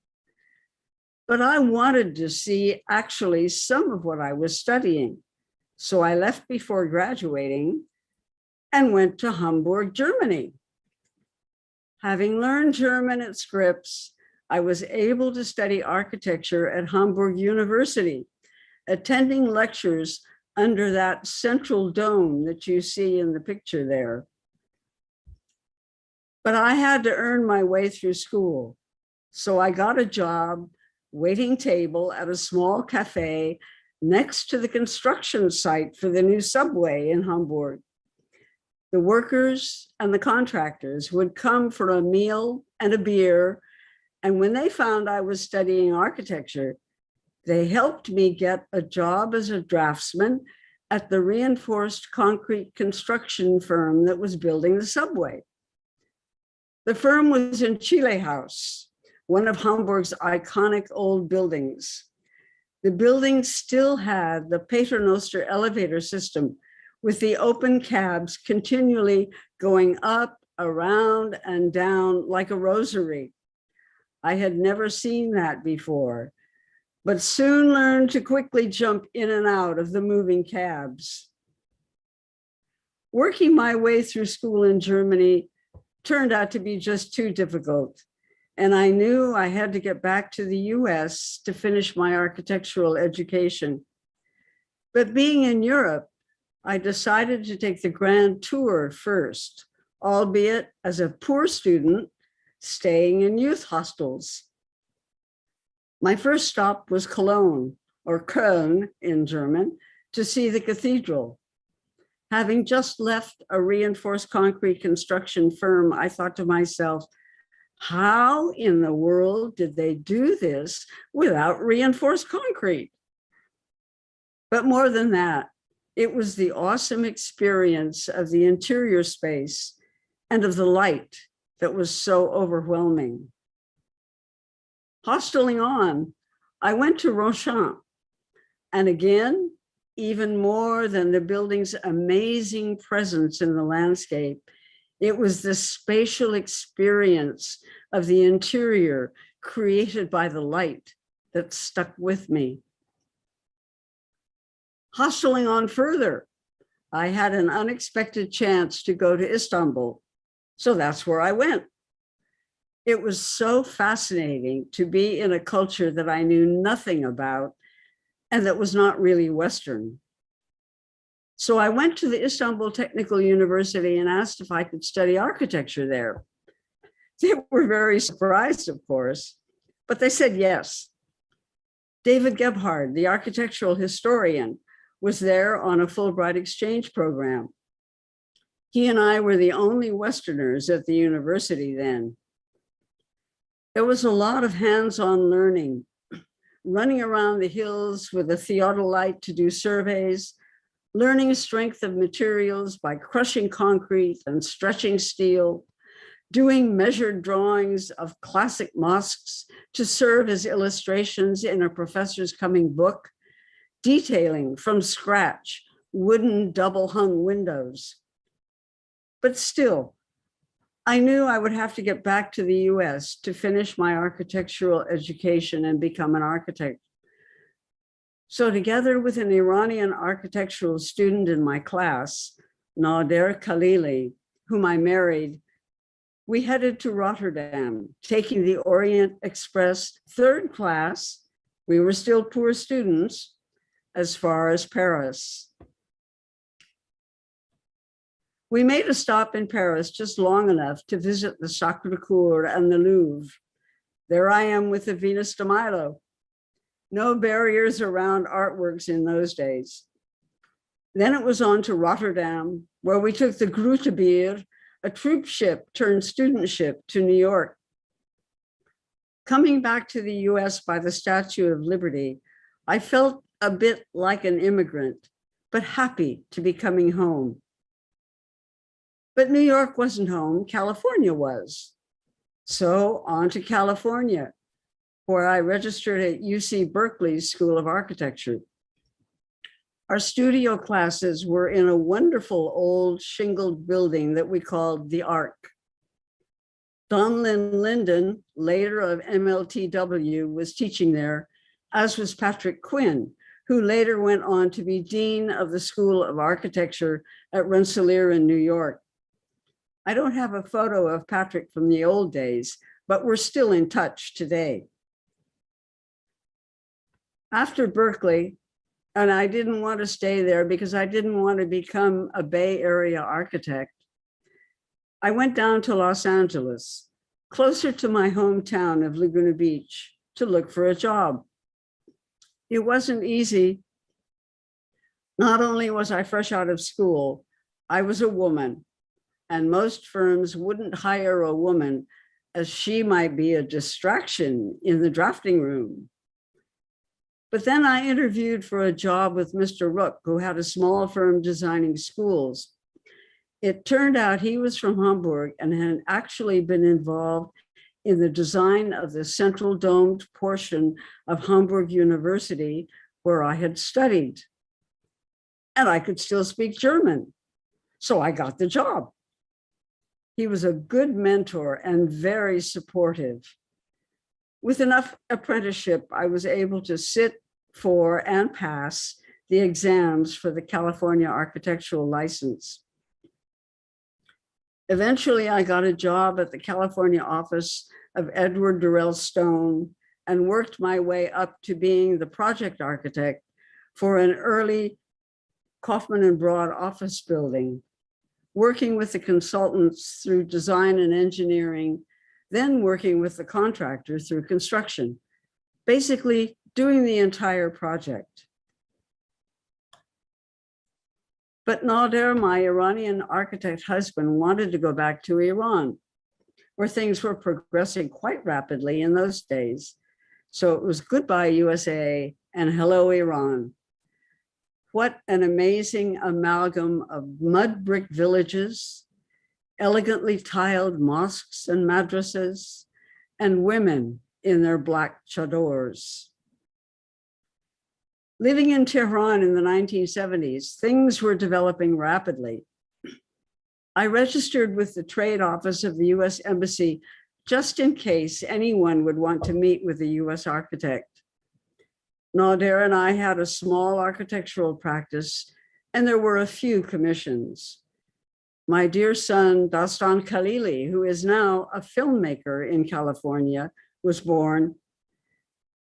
But I wanted to see actually some of what I was studying. So I left before graduating and went to Hamburg, Germany. Having learned German at Scripps, I was able to study architecture at Hamburg University, attending lectures under that central dome that you see in the picture there. But I had to earn my way through school. So I got a job waiting table at a small cafe next to the construction site for the new subway in Hamburg. The workers and the contractors would come for a meal and a beer. And when they found I was studying architecture, they helped me get a job as a draftsman at the reinforced concrete construction firm that was building the subway. The firm was in Chile House, one of Hamburg's iconic old buildings. The building still had the Paternoster elevator system with the open cabs continually going up, around, and down like a rosary. I had never seen that before, but soon learned to quickly jump in and out of the moving cabs. Working my way through school in Germany turned out to be just too difficult, and I knew I had to get back to the US to finish my architectural education. But being in Europe, I decided to take the grand tour first, albeit as a poor student staying in youth hostels. My first stop was Cologne, or Köln in German, to see the cathedral. Having just left a reinforced concrete construction firm, I thought to myself, how in the world did they do this without reinforced concrete? But more than that, it was the awesome experience of the interior space and of the light that was so overwhelming. Hosteling on, I went to Ronchamp, and again, even more than the building's amazing presence in the landscape, it was the spatial experience of the interior created by the light that stuck with me. Hosteling on further, I had an unexpected chance to go to Istanbul, so that's where I went. It was so fascinating to be in a culture that I knew nothing about and that was not really Western. So I went to the Istanbul Technical University and asked if I could study architecture there. They were very surprised, of course, but they said yes. David Gebhard, the architectural historian, was there on a Fulbright exchange program. He and I were the only Westerners at the university then. There was a lot of hands-on learning, running around the hills with a theodolite to do surveys, learning strength of materials by crushing concrete and stretching steel, doing measured drawings of classic mosques to serve as illustrations in a professor's coming book, detailing from scratch wooden double-hung windows. But still, I knew I would have to get back to the US to finish my architectural education and become an architect. So together with an Iranian architectural student in my class, Nader Khalili, whom I married, we headed to Rotterdam, taking the Orient Express third class. We were still poor students, as far as Paris. We made a stop in Paris just long enough to visit the Sacré-Cœur and the Louvre. There I am with the Venus de Milo. No barriers around artworks in those days. Then it was on to Rotterdam, where we took the Grootebier, a troop ship turned student ship, to New York. Coming back to the US by the Statue of Liberty, I felt a bit like an immigrant, but happy to be coming home. But New York wasn't home, California was. So on to California, where I registered at UC Berkeley's School of Architecture. Our studio classes were in a wonderful old shingled building that we called the Arc. Donlin Linden, later of MLTW, was teaching there, as was Patrick Quinn, who later went on to be Dean of the School of Architecture at Rensselaer in New York. I don't have a photo of Patrick from the old days, but we're still in touch today. After Berkeley, and I didn't want to stay there because I didn't want to become a Bay Area architect, I went down to Los Angeles, closer to my hometown of Laguna Beach, to look for a job. It wasn't easy. Not only was I fresh out of school, I was a woman, and most firms wouldn't hire a woman as she might be a distraction in the drafting room. But then I interviewed for a job with Mr. Rook, who had a small firm designing schools. It turned out he was from Hamburg and had actually been involved in the design of the central domed portion of Hamburg University, where I had studied. And I could still speak German, so I got the job. He was a good mentor and very supportive. With enough apprenticeship, I was able to sit for and pass the exams for the California architectural license. Eventually, I got a job at the California office of Edward Durrell Stone and worked my way up to being the project architect for an early Kaufman and Broad office building, working with the consultants through design and engineering, then working with the contractor through construction, basically doing the entire project. But Nader, my Iranian architect husband, wanted to go back to Iran, where things were progressing quite rapidly in those days. So it was goodbye USA and hello Iran. What an amazing amalgam of mud brick villages, elegantly tiled mosques and madrasas, and women in their black chadors. Living in Tehran in the 1970s, things were developing rapidly. I registered with the trade office of the US Embassy just in case anyone would want to meet with a US architect. Nader and I had a small architectural practice, and there were a few commissions. My dear son, Dastan Khalili, who is now a filmmaker in California, was born.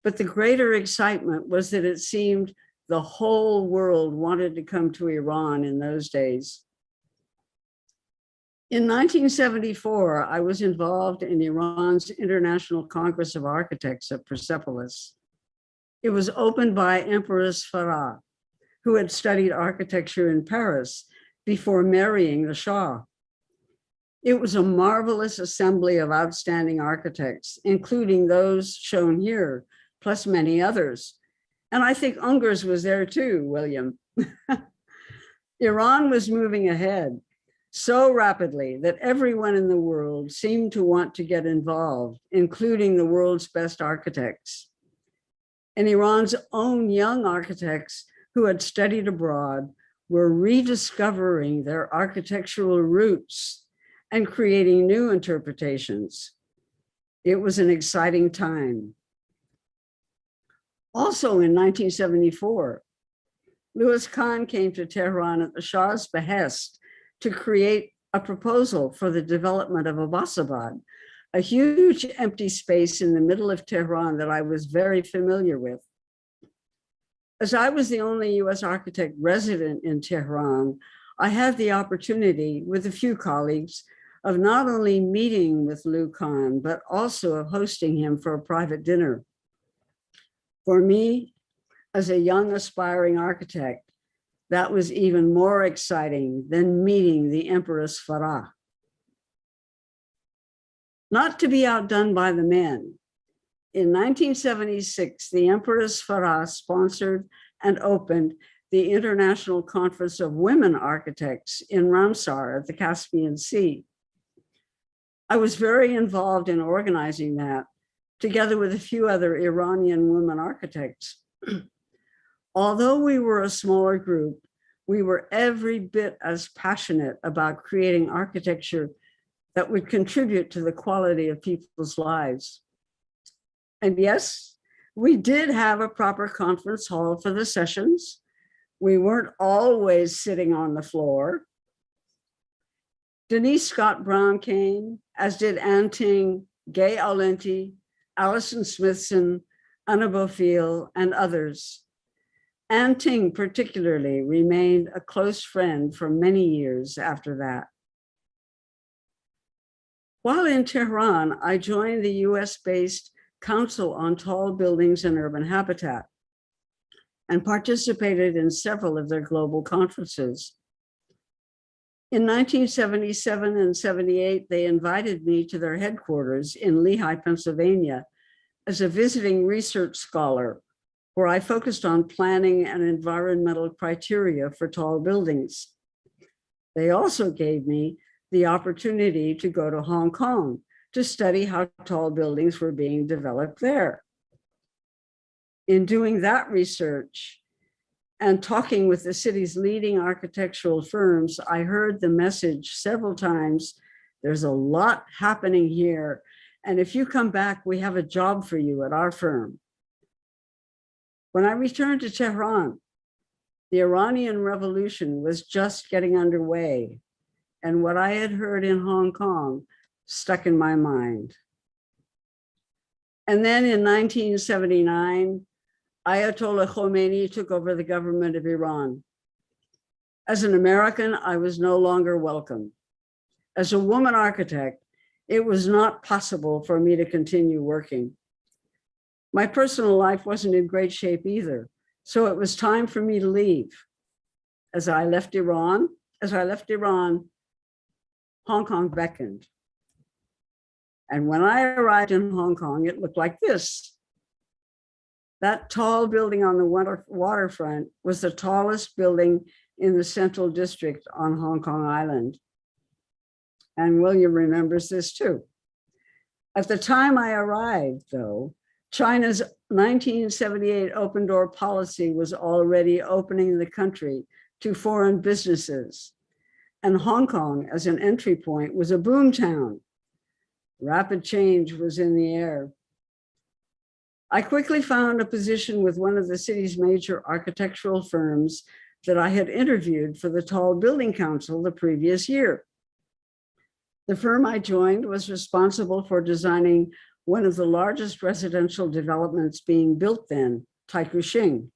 But the greater excitement was that it seemed the whole world wanted to come to Iran in those days. In 1974, I was involved in Iran's International Congress of Architects at Persepolis. It was opened by Empress Farah, who had studied architecture in Paris before marrying the Shah. It was a marvelous assembly of outstanding architects, including those shown here, plus many others. And I think Ungers was there too, William. Iran was moving ahead so rapidly that everyone in the world seemed to want to get involved, including the world's best architects. And Iran's own young architects who had studied abroad were rediscovering their architectural roots and creating new interpretations. It was an exciting time. Also in 1974, Louis Kahn came to Tehran at the Shah's behest to create a proposal for the development of Abbasabad, a huge empty space in the middle of Tehran that I was very familiar with. As I was the only US architect resident in Tehran, I had the opportunity with a few colleagues of not only meeting with Lou Kahn, but also of hosting him for a private dinner. For me, as a young aspiring architect, that was even more exciting than meeting the Empress Farah. Not to be outdone by the men, in 1976, the Empress Farah sponsored and opened the International Conference of Women Architects in Ramsar at the Caspian Sea. I was very involved in organizing that, together with a few other Iranian women architects. Although we were a smaller group, we were every bit as passionate about creating architecture that would contribute to the quality of people's lives. And yes, we did have a proper conference hall for the sessions. We weren't always sitting on the floor. Denise Scott Brown came, as did Ann Ting, Gay Aulenti, Alison Smithson, Anna Bofiel, and others. Ann Ting particularly remained a close friend for many years after that. While in Tehran, I joined the US-based Council on Tall Buildings and Urban Habitat and participated in several of their global conferences. In 1977 and 78, they invited me to their headquarters in Lehigh, Pennsylvania, as a visiting research scholar, where I focused on planning and environmental criteria for tall buildings. They also gave me the opportunity to go to Hong Kong to study how tall buildings were being developed there. In doing that research and talking with the city's leading architectural firms, I heard the message several times, there's a lot happening here, and if you come back, we have a job for you at our firm. When I returned to Tehran, the Iranian Revolution was just getting underway, and what I had heard in Hong Kong stuck in my mind. And then in 1979, Ayatollah Khomeini took over the government of Iran. As an American, I was no longer welcome. As a woman architect, it was not possible for me to continue working. My personal life wasn't in great shape either, so it was time for me to leave. As I left Iran, Hong Kong beckoned. And when I arrived in Hong Kong, it looked like this. That tall building on the waterfront was the tallest building in the Central District on Hong Kong Island. And William remembers this too. At the time I arrived, though, China's 1978 open door policy was already opening the country to foreign businesses, and Hong Kong as an entry point was a boom town. Rapid change was in the air. I quickly found a position with one of the city's major architectural firms that I had interviewed for the Tall Building Council the previous year. The firm I joined was responsible for designing one of the largest residential developments being built then, Taikoo Shing.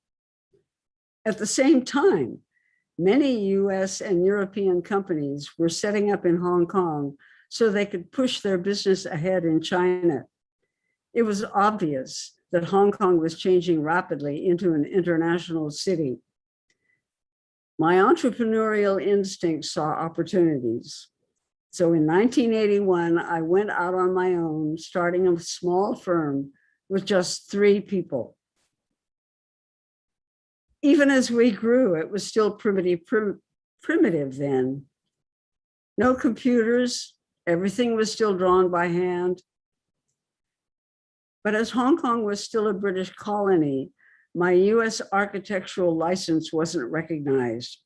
At the same time, many US and European companies were setting up in Hong Kong so they could push their business ahead in China. It was obvious that Hong Kong was changing rapidly into an international city. My entrepreneurial instinct saw opportunities. So in 1981, I went out on my own, starting a small firm with just 3 people. Even as we grew, it was still primitive then. No computers, everything was still drawn by hand. But as Hong Kong was still a British colony, my US architectural license wasn't recognized.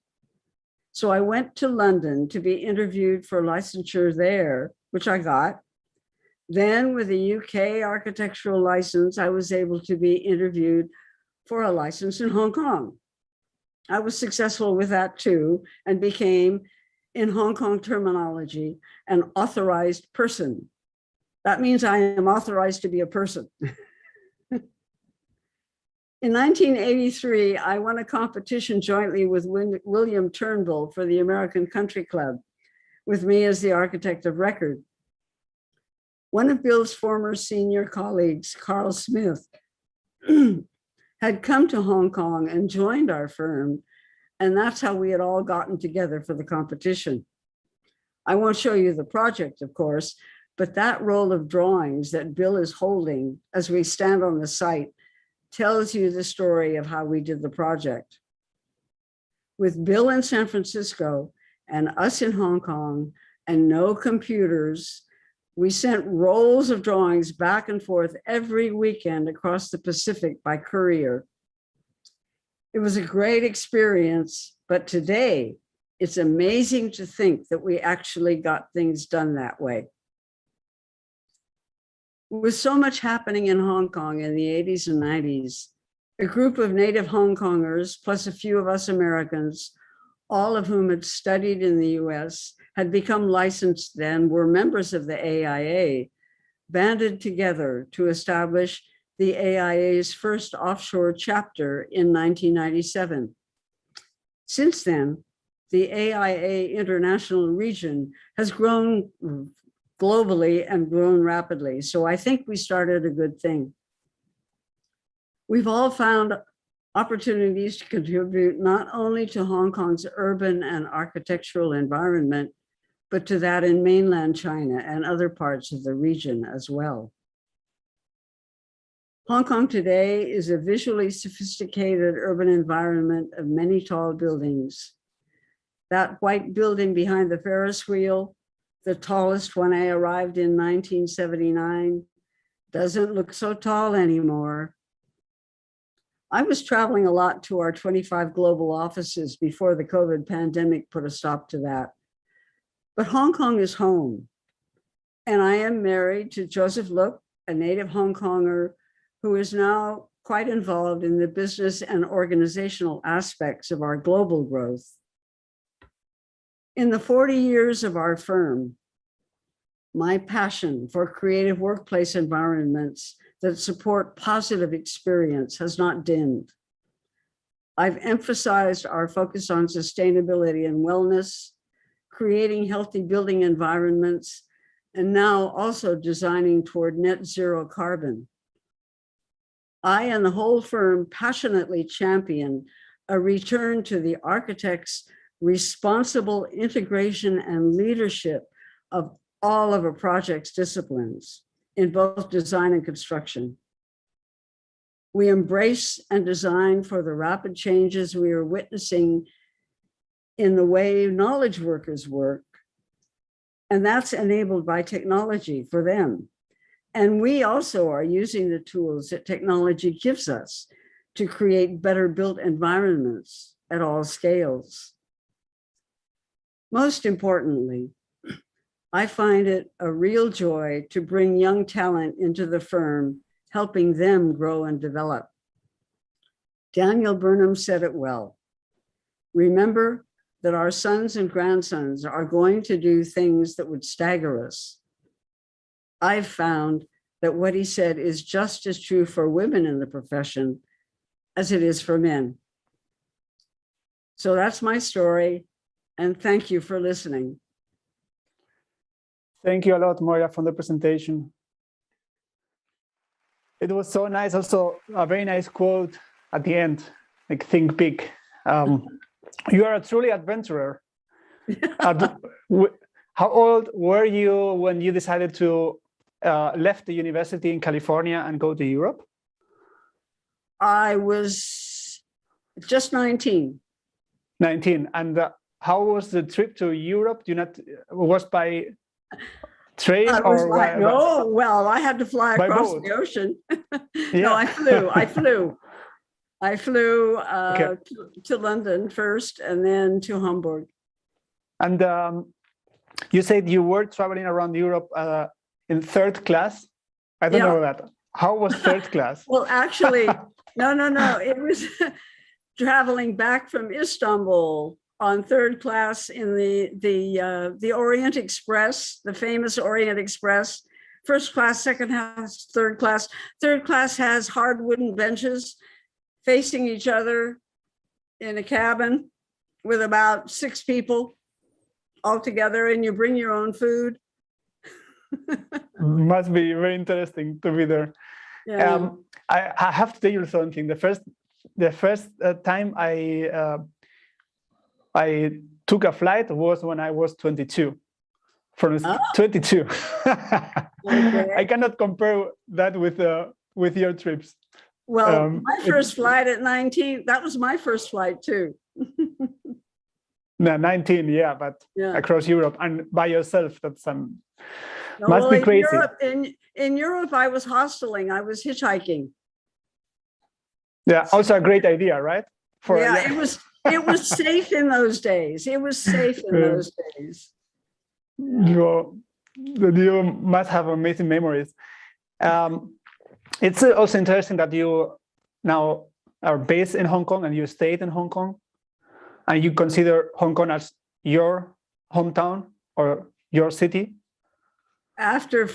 So I went to London to be interviewed for licensure there, which I got. Then with a UK architectural license, I was able to be interviewed for a license in Hong Kong. I was successful with that too, and became, in Hong Kong terminology, an authorized person. That means I am authorized to be a person. In 1983, I won a competition jointly with William Turnbull for the American Country Club, with me as the architect of record. One of Bill's former senior colleagues, Carl Smith, had come to Hong Kong and joined our firm, and that's how we had all gotten together for the competition. I won't show you the project, of course, but that roll of drawings that Bill is holding as we stand on the site tells you the story of how we did the project. With Bill in San Francisco and us in Hong Kong and no computers, we sent rolls of drawings back and forth every weekend across the Pacific by courier. It was a great experience, but today it's amazing to think that we actually got things done that way. With so much happening in Hong Kong in the 80s and 90s, a group of native Hong Kongers, plus a few of us Americans, all of whom had studied in the US, had become licensed then, were members of the AIA, banded together to establish the AIA's first offshore chapter in 1997. Since then, the AIA International region has grown globally and grown rapidly. So I think we started a good thing. We've all found opportunities to contribute not only to Hong Kong's urban and architectural environment, but to that in mainland China and other parts of the region as well. Hong Kong today is a visually sophisticated urban environment of many tall buildings. That white building behind the Ferris wheel, the tallest when I arrived in 1979, doesn't look so tall anymore. I was traveling a lot to our 25 global offices before the COVID pandemic put a stop to that. But Hong Kong is home. And I am married to Joseph Look, a native Hong Konger who is now quite involved in the business and organizational aspects of our global growth. In the 40 years of our firm, my passion for creative workplace environments that support positive experience has not dimmed. I've emphasized our focus on sustainability and wellness, creating healthy building environments, and now also designing toward net zero carbon. I and the whole firm passionately champion a return to the architect's responsible integration and leadership of all of a project's disciplines in both design and construction. We embrace and design for the rapid changes we are witnessing in the way knowledge workers work, and that's enabled by technology for them. And we also are using the tools that technology gives us to create better built environments at all scales. Most importantly, I find it a real joy to bring young talent into the firm, helping them grow and develop. Daniel Burnham said it well. Remember that our sons and grandsons are going to do things that would stagger us. I've found that what he said is just as true for women in the profession as it is for men. So that's my story, and thank you for listening. Thank you a lot, Moira, for the presentation. It was so nice. Also, a very nice quote at the end, like think big. You are a truly adventurer. How old were you when you decided to left the university in California and go to Europe? I was just 19. 19. And how was the trip to Europe? Was by train or no? Well, I had to fly across boat. the ocean. Yeah. No, I flew Okay. to London first, and then to Hamburg. And you said you were traveling around Europe in third class. I don't know that. How was third class? Well, actually, no. It was traveling back from Istanbul on third class in the Orient Express, the famous Orient Express. First class, second class, third class. Third class has hard wooden benches facing each other in a cabin with about 6 people all together, and you bring your own food. Must be very interesting to be there. Yeah. I have to tell you something. The first time I took a flight was when I was 22. From 22. Okay. I cannot compare that with your trips. Well, my first flight at 19, that was my first flight too. No, 19, yeah, but across Europe and by yourself, that's must be crazy. In Europe, I was hosteling, I was hitchhiking. Yeah, also a great idea, right? It was safe in those days. It was safe in those days. You must have amazing memories. It's also interesting that you now are based in Hong Kong and you stayed in Hong Kong, and you consider Hong Kong as your hometown or your city. After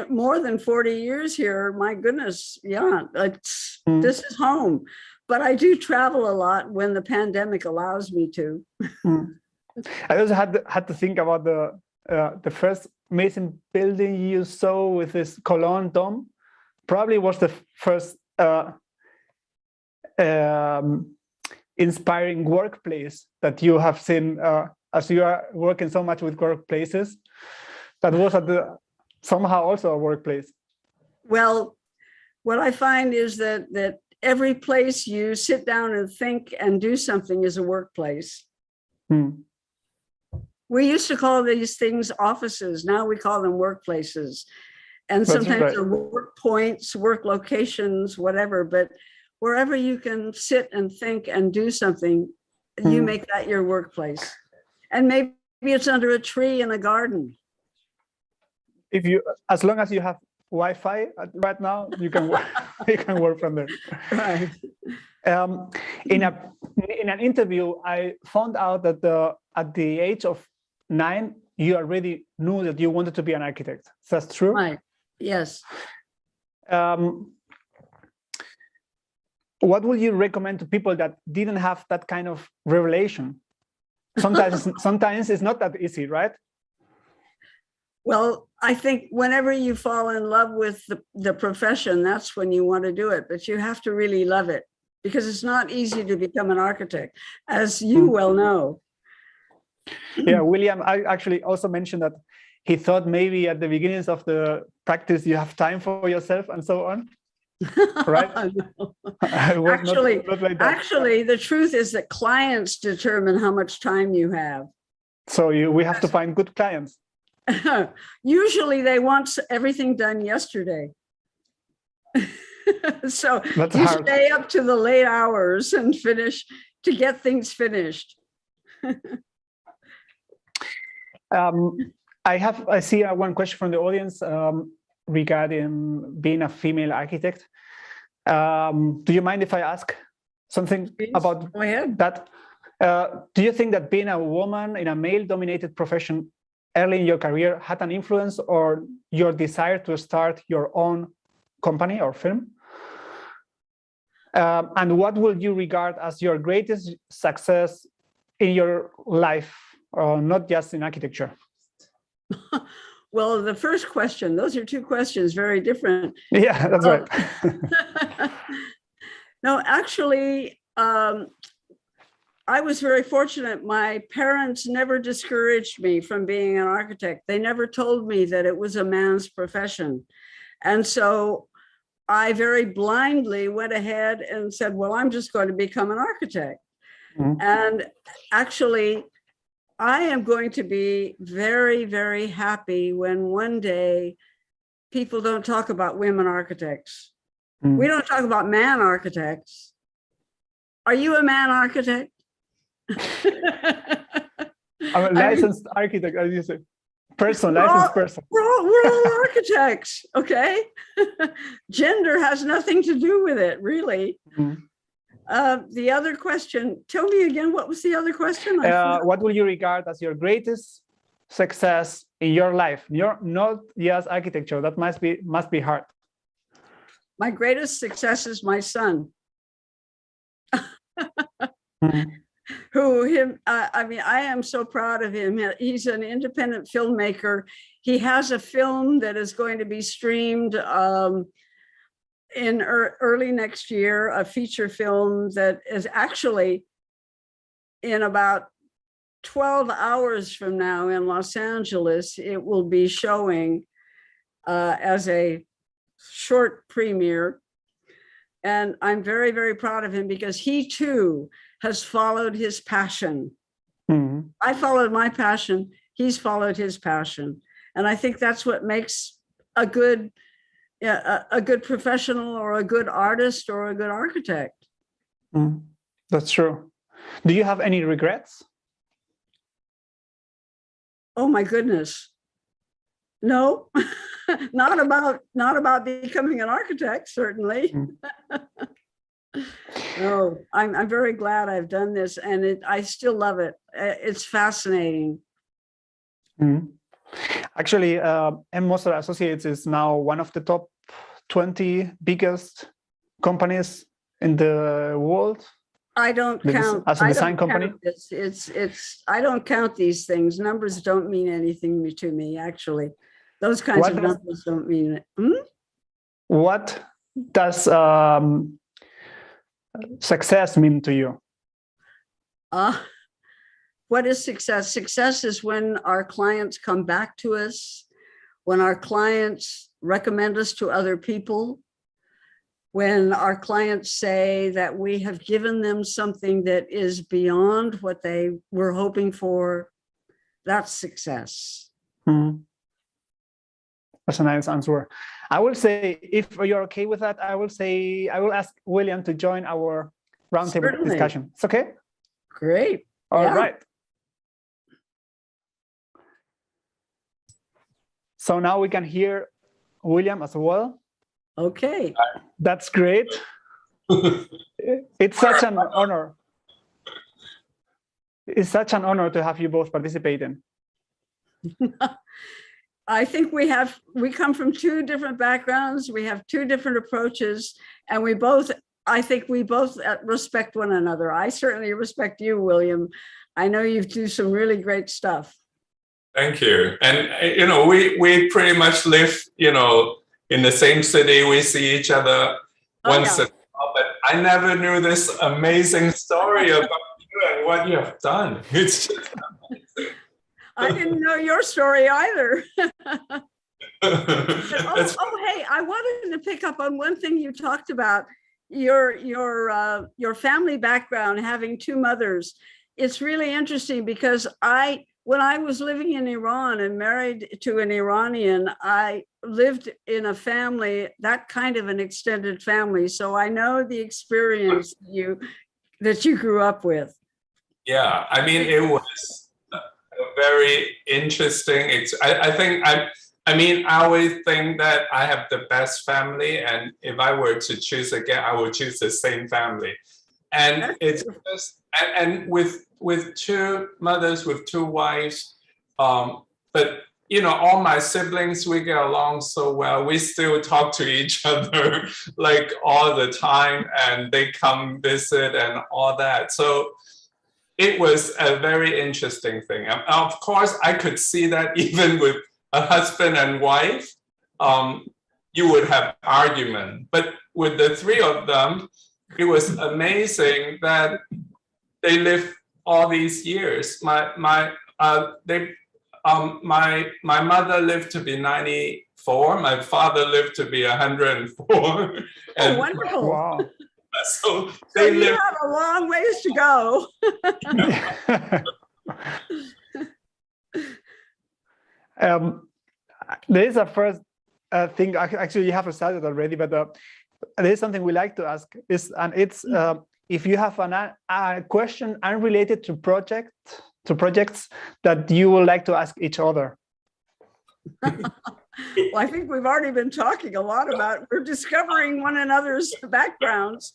more than 40 years here, my goodness, this is home. But I do travel a lot when the pandemic allows me to. I also had to think about the first amazing building you saw with this column dome. Probably was the first inspiring workplace that you have seen, as you are working so much with workplaces. That was somehow also a workplace. Well, what I find is that every place you sit down and think and do something is a workplace. We used to call these things offices. Now we call them workplaces. And sometimes they're work points, work locations, whatever. But wherever you can sit and think and do something, you make that your workplace. And maybe it's under a tree in a garden. As long as you have Wi-Fi right now, you can work, you can work from there. Right. In an interview, I found out that at the age of 9, you already knew that you wanted to be an architect. That's true? Right. Yes. What would you recommend to people that didn't have that kind of revelation? Sometimes it's not that easy, right? Well, I think whenever you fall in love with the profession, that's when you want to do it. But you have to really love it, because it's not easy to become an architect, as you well know. Yeah, William, I actually also mentioned that he thought maybe at the beginnings of the practice you have time for yourself and so on, right? No. Actually, not like that. Actually, the truth is that clients determine how much time you have. So we have to find good clients. Usually they want everything done yesterday. So That's you hard. stay up to the late hours and finish to get things finished. I see one question from the audience regarding being a female architect. Do you mind if I ask something Please, about go ahead. that? Do you think that being a woman in a male-dominated profession early in your career had an influence or your desire to start your own company or firm? And what would you regard as your greatest success in your life, not just in architecture? Well, the first question, those are two questions, very different. Yeah, that's right. No, actually, I was very fortunate. My parents never discouraged me from being an architect. They never told me that it was a man's profession. And so I very blindly went ahead and said, well, I'm just going to become an architect. Mm-hmm. And actually, I am going to be very, very happy when one day people don't talk about women architects. Mm. We don't talk about man architects. Are you a man architect? I'm a licensed architect, as you say. Licensed person. We're all architects, okay? Gender has nothing to do with it, really. Mm. The other question, tell me again, what was the other question? What will you regard as your greatest success in your life? Not just architecture, that must be hard. My greatest success is my son. Mm-hmm. I am so proud of him. He's an independent filmmaker. He has a film that is going to be streamed in early next year, a feature film that is actually in about 12 hours from now in Los Angeles. It will be showing as a short premiere. And I'm very, very proud of him because he too has followed his passion. Mm-hmm. I followed my passion. He's followed his passion. And I think that's what makes a good professional or a good artist or a good architect. Mm, that's true. Do you have any regrets? Oh my goodness. No, not about becoming an architect, certainly. Mm. No, I'm very glad I've done this, and I still love it. It's fascinating. Mm. Actually, AnA Moser Associates is now one of the top 20 biggest companies in the world. I don't count as a design company. I don't count these things. Numbers don't mean anything to me. Actually, those kinds of numbers don't mean it. Hmm? What does success mean to you? What is success? Success is when our clients come back to us, when our clients recommend us to other people, when our clients say that we have given them something that is beyond what they were hoping for. That's success. Hmm. That's a nice answer. I will say, if you're okay with that, I will ask William to join our roundtable discussion. It's okay? Great. All right. So now we can hear William as well. Okay. That's great. It's such an honor. It's such an honor to have you both participating. I think we come from two different backgrounds. We have two different approaches, and I think we both respect one another. I certainly respect you, William. I know you do some really great stuff. Thank you. And, we pretty much live, in the same city. We see each other once in a while, but I never knew this amazing story about you and what you have done. It's just amazing. I didn't know your story either. Hey, I wanted to pick up on one thing you talked about, your family background, having two mothers. It's really interesting because when I was living in Iran and married to an Iranian, I lived in a family, that kind of an extended family. So I know the experience that you grew up with. Yeah, I mean, it was a very interesting. I mean, I always think that I have the best family, and if I were to choose again, I would choose the same family. And it's just, and with two mothers, with two wives, but you know, all my siblings, we get along so well. We still talk to each other like all the time, and they come visit and all that. So it was a very interesting thing. And of course, I could see that even with a husband and wife, you would have argument. But with the three of them, it was amazing that they lived all these years. My mother lived to be 94. My father lived to be 104. Oh, wonderful! Wow. So you have a long ways to go. There is a first thing. Actually, you have started already, but there is something we like to ask. If you have a question unrelated to projects that you would like to ask each other. Well, I think we've already been talking a lot about, we're discovering one another's backgrounds.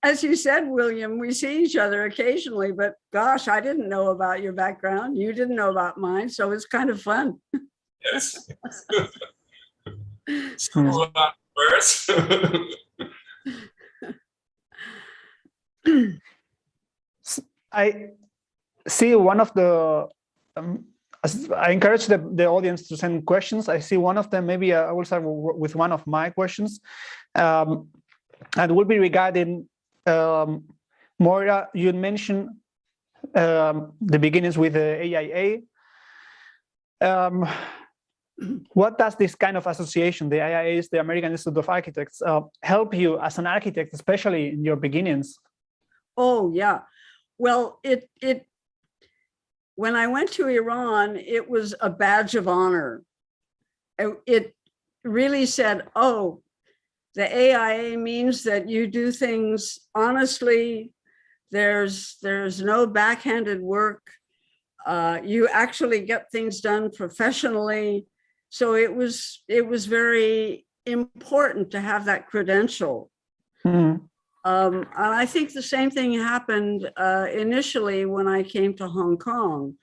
As you said, William, we see each other occasionally, but gosh, I didn't know about your background. You didn't know about mine. So it's kind of fun. Yes. So first. I see one of the I encourage the audience to send questions. I see one of them. Maybe I will start with one of my questions, and will be regarding Moira. You mentioned the beginnings with the AIA. What does this kind of association, the AIA, the American Institute of Architects, help you as an architect, especially in your beginnings? Oh yeah, well, when I went to Iran, it was a badge of honor. It really said, oh, the AIA means that you do things honestly. There's no backhanded work. You actually get things done professionally. So it was very important to have that credential. Mm-hmm. And I think the same thing happened initially when I came to Hong Kong.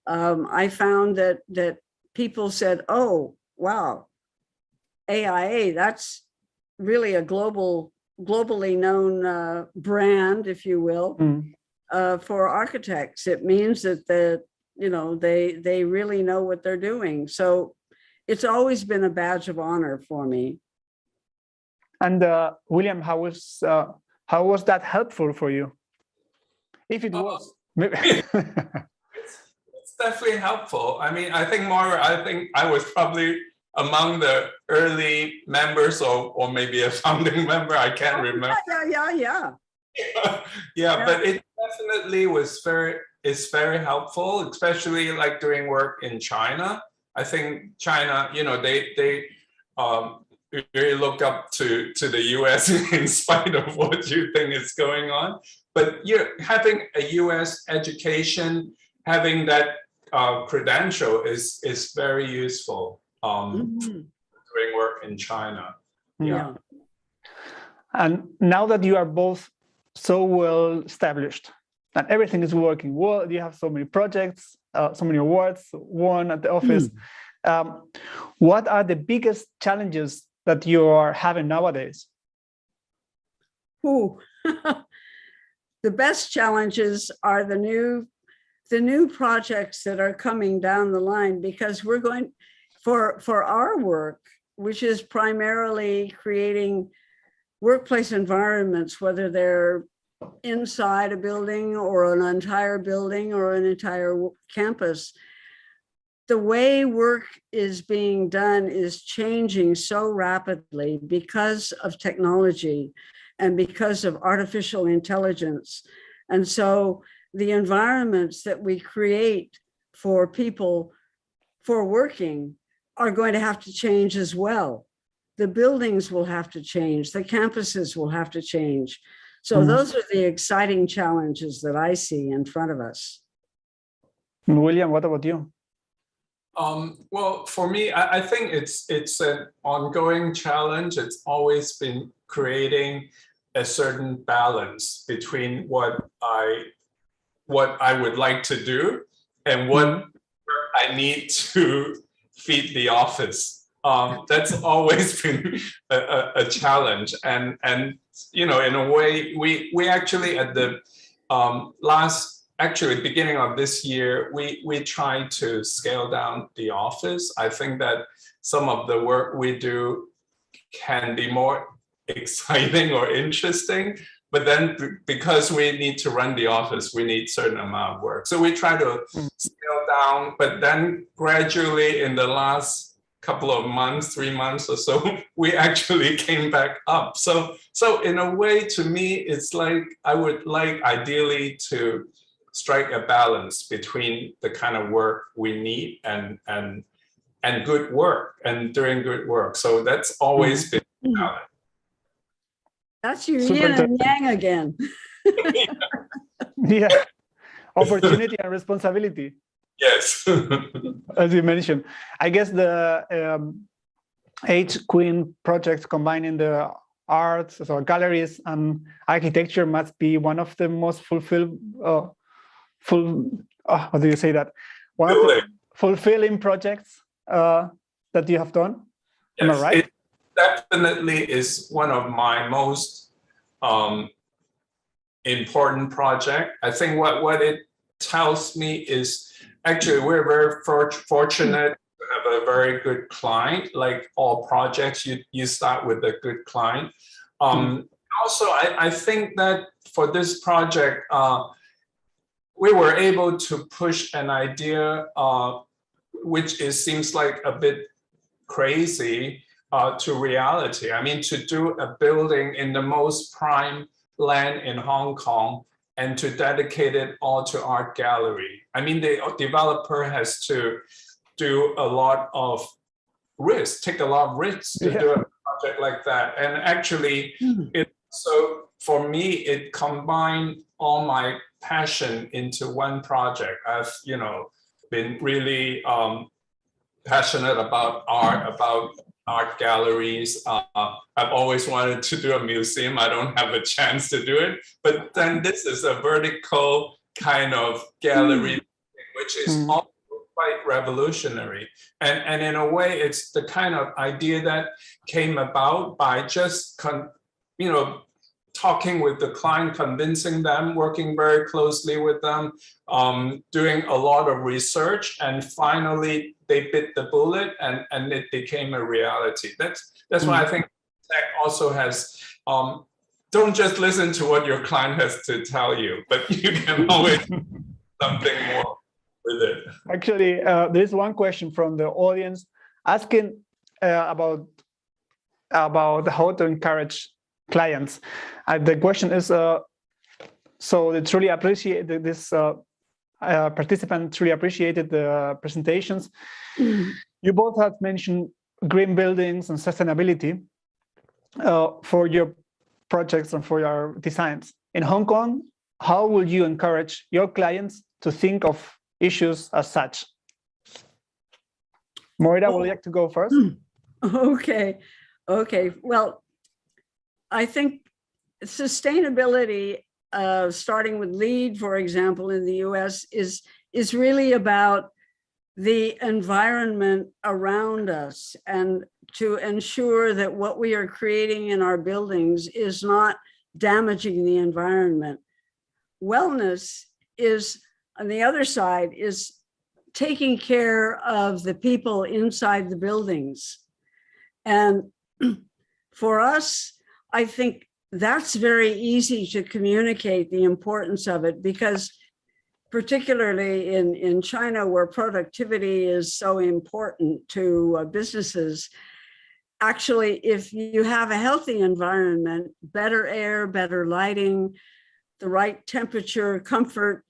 I found that people said, oh, wow, AIA, that's really a globally known brand, if you will, for architects. It means that they really know what they're doing. So it's always been a badge of honor for me. And William, how was that helpful for you? If it was, it's definitely helpful. I mean, I think I was probably among the early members, or maybe a founding member. I can't remember. Yeah. Yeah, but it definitely was very helpful, especially like doing work in China. I think China, they really look up to the US in spite of what you think is going on. But having a US education, having that credential is very useful doing work in China. Yeah. And now that you are both so well established and everything is working well, you have so many projects, so many awards won at the office. What are the biggest challenges that you are having nowadays? The best challenges are the new projects that are coming down the line, because we're going for our work, which is primarily creating workplace environments, whether they're inside a building or an entire building or an entire campus. The way work is being done is changing so rapidly because of technology and because of artificial intelligence. And so the environments that we create for people for working are going to have to change as well. The buildings will have to change, the campuses will have to change. So those are the exciting challenges that I see in front of us. William, what about you? Well, for me, I think it's an ongoing challenge. It's always been creating a certain balance between what I would like to do and what I need to feed the office. That's always been a challenge, and you know, in a way, we actually at the beginning of this year, we tried to scale down the office. I think that some of the work we do can be more exciting or interesting, but then because we need to run the office, we need certain amount of work. So we try to scale down, but then gradually in the last couple of months, 3 months or so, we actually came back up. So in a way, to me, it's like I would like ideally to strike a balance between the kind of work we need and good work and doing good work. So that's always been a challenge. That's your yin and yang again. Yeah, opportunity and responsibility. Yes. As you mentioned, I guess the H Queen project combining the arts, so galleries and architecture must be one of the most how do you say that? One of the fulfilling projects that you have done. Yes, am I right? It definitely is one of my most important project. I think what it tells me is actually we're very fortunate to have a very good client. Like all projects, you start with a good client. Also, I think that for this project, we were able to push an idea which seems like a bit crazy to reality. I mean, to do a building in the most prime land in Hong Kong and to dedicate it all to art gallery. I mean, the developer has to do a lot of risks, take a lot of risks to do a project like that. And actually, so for me, it combined all my passion into one project. I've, you know, been really passionate about art galleries. I've always wanted to do a museum. I don't have a chance to do it, but then this is a vertical kind of gallery, which is also quite revolutionary. And in a way, it's the kind of idea that came about by just, you know, talking with the client, convincing them, working very closely with them, doing a lot of research, and finally they bit the bullet and it became a reality. That's why I think tech also has, don't just listen to what your client has to tell you, but you can always do something more with it. Actually, there's one question from the audience asking about how to encourage clients. The question is, so they truly appreciate this, participant truly appreciated the presentations. You both have mentioned green buildings and sustainability for your projects and for your designs. In Hong Kong, how will you encourage your clients to think of issues as such? Moira, would you like to go first? Okay. Well, I think sustainability, starting with LEED, for example, in the US, is really about the environment around us and to ensure that what we are creating in our buildings is not damaging the environment. Wellness is, on the other side, is taking care of the people inside the buildings. And for us, I think that's very easy to communicate the importance of it, because particularly in China, where productivity is so important to businesses, actually, if you have a healthy environment, better air, better lighting, the right temperature, comfort,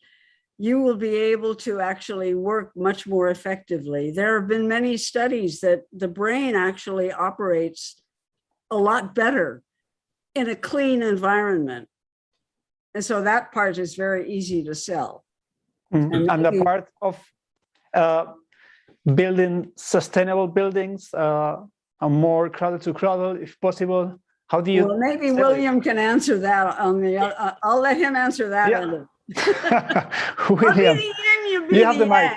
you will be able to actually work much more effectively. There have been many studies that the brain actually operates a lot better in a clean environment. And so that part is very easy to sell. And the part of building sustainable buildings, a more cradle to cradle, if possible. How do you? Well, maybe William can answer that on the. I'll let him answer that. Yeah. William, you have the mic.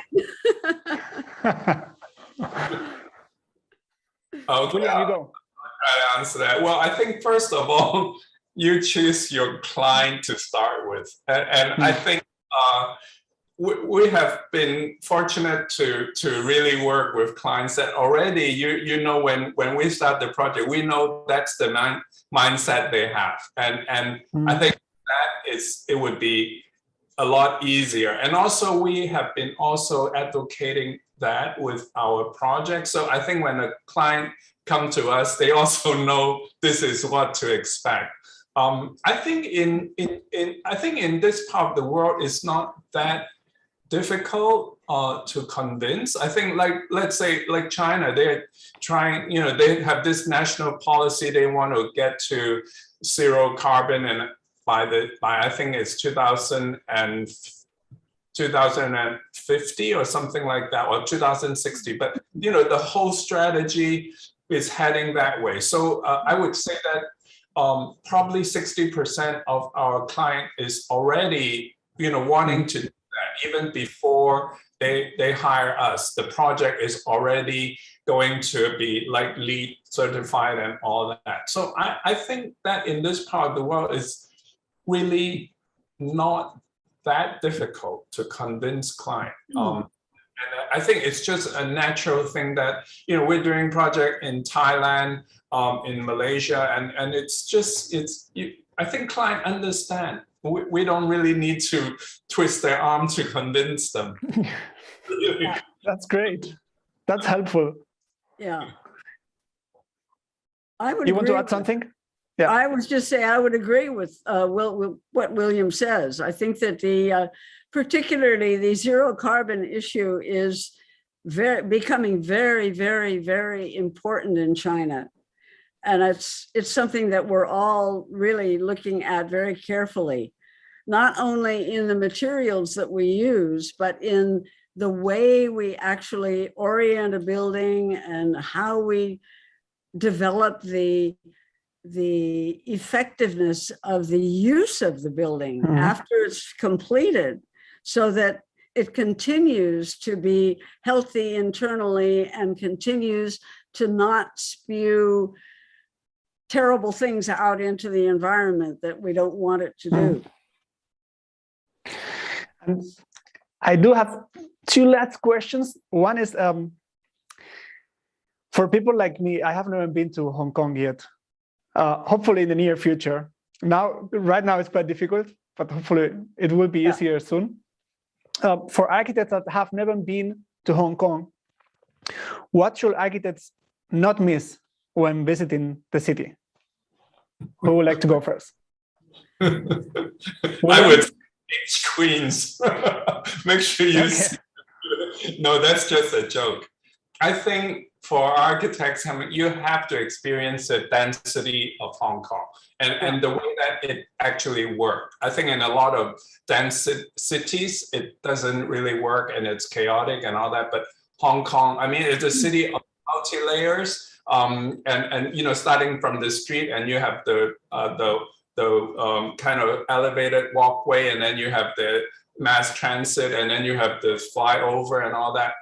Okay, William, you go. I'll try to answer that. Well, I think first of all, you choose your client to start with, and I think we have been fortunate to really work with clients that already, you know, when we start the project, we know that's the mindset they have, and I think that it would be a lot easier. And also we have been also advocating that with our project. So I think when a client come to us, they also know this is what to expect. I think in this part of the world, it's not that difficult to convince. I think, like, let's say like China, they're trying, you know, they have this national policy, they want to get to zero carbon, and by I think it's 2050 or something like that, or 2060. But you know, the whole strategy is heading that way. So I would say that probably 60% of our client is already, you know, wanting to do that even before they hire us. The project is already going to be like LEED certified and all that. So I think that in this part of the world is really not that difficult to convince client. And I think it's just a natural thing that, you know, we're doing project in Thailand, in Malaysia, and it's just, I think client understand. We don't really need to twist their arm to convince them. That's great. That's helpful. Yeah. I would. You want to add something? Yeah. I was just saying, I would agree with what William says. I think that particularly the zero carbon issue is becoming very, very, very important in China. And it's something that we're all really looking at very carefully, not only in the materials that we use, but in the way we actually orient a building and how we develop the effectiveness of the use of the building after it's completed, so that it continues to be healthy internally and continues to not spew terrible things out into the environment that we don't want it to do. And I do have two last questions. One is, for people like me, I have never been to Hong Kong yet. Hopefully in the near future. Right now it's quite difficult, but hopefully it will be easier soon. For architects that have never been to Hong Kong, what should architects not miss when visiting the city? Who would like to go first? I would say Queens. Make sure you see. No, that's just a joke. I think for architects, I mean, you have to experience the density of Hong Kong and the way that it actually works. I think in a lot of dense cities, it doesn't really work and it's chaotic and all that. But Hong Kong, I mean, it's a city of multi-layers. And you know, starting from the street, and you have the kind of elevated walkway, and then you have the mass transit, and then you have the flyover and all that.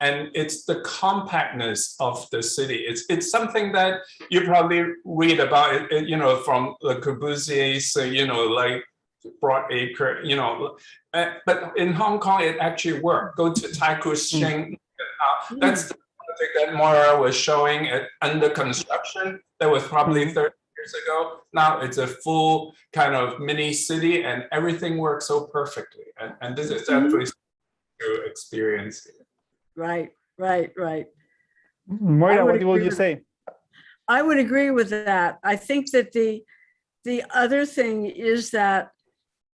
And it's the compactness of the city. It's something that you probably read about, you know, from Le Corbusier's, you know, like Broadacre, you know. But in Hong Kong, it actually worked. Go to Taikoo Shing. That's the project that Moira was showing it under construction. That was probably 30 years ago. Now it's a full kind of mini city, and everything works so perfectly. And this is definitely to experience it. Right. Moira, what would you say? I would agree with that. I think that the other thing is that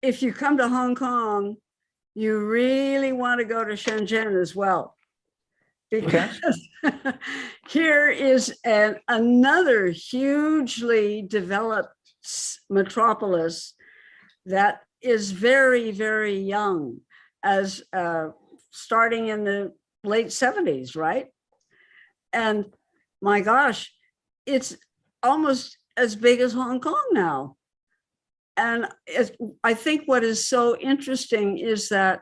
if you come to Hong Kong, you really want to go to Shenzhen as well. Because here is another hugely developed metropolis that is very, very young, as starting in the late 70s, right? And my gosh, it's almost as big as Hong Kong now. And I think what is so interesting is that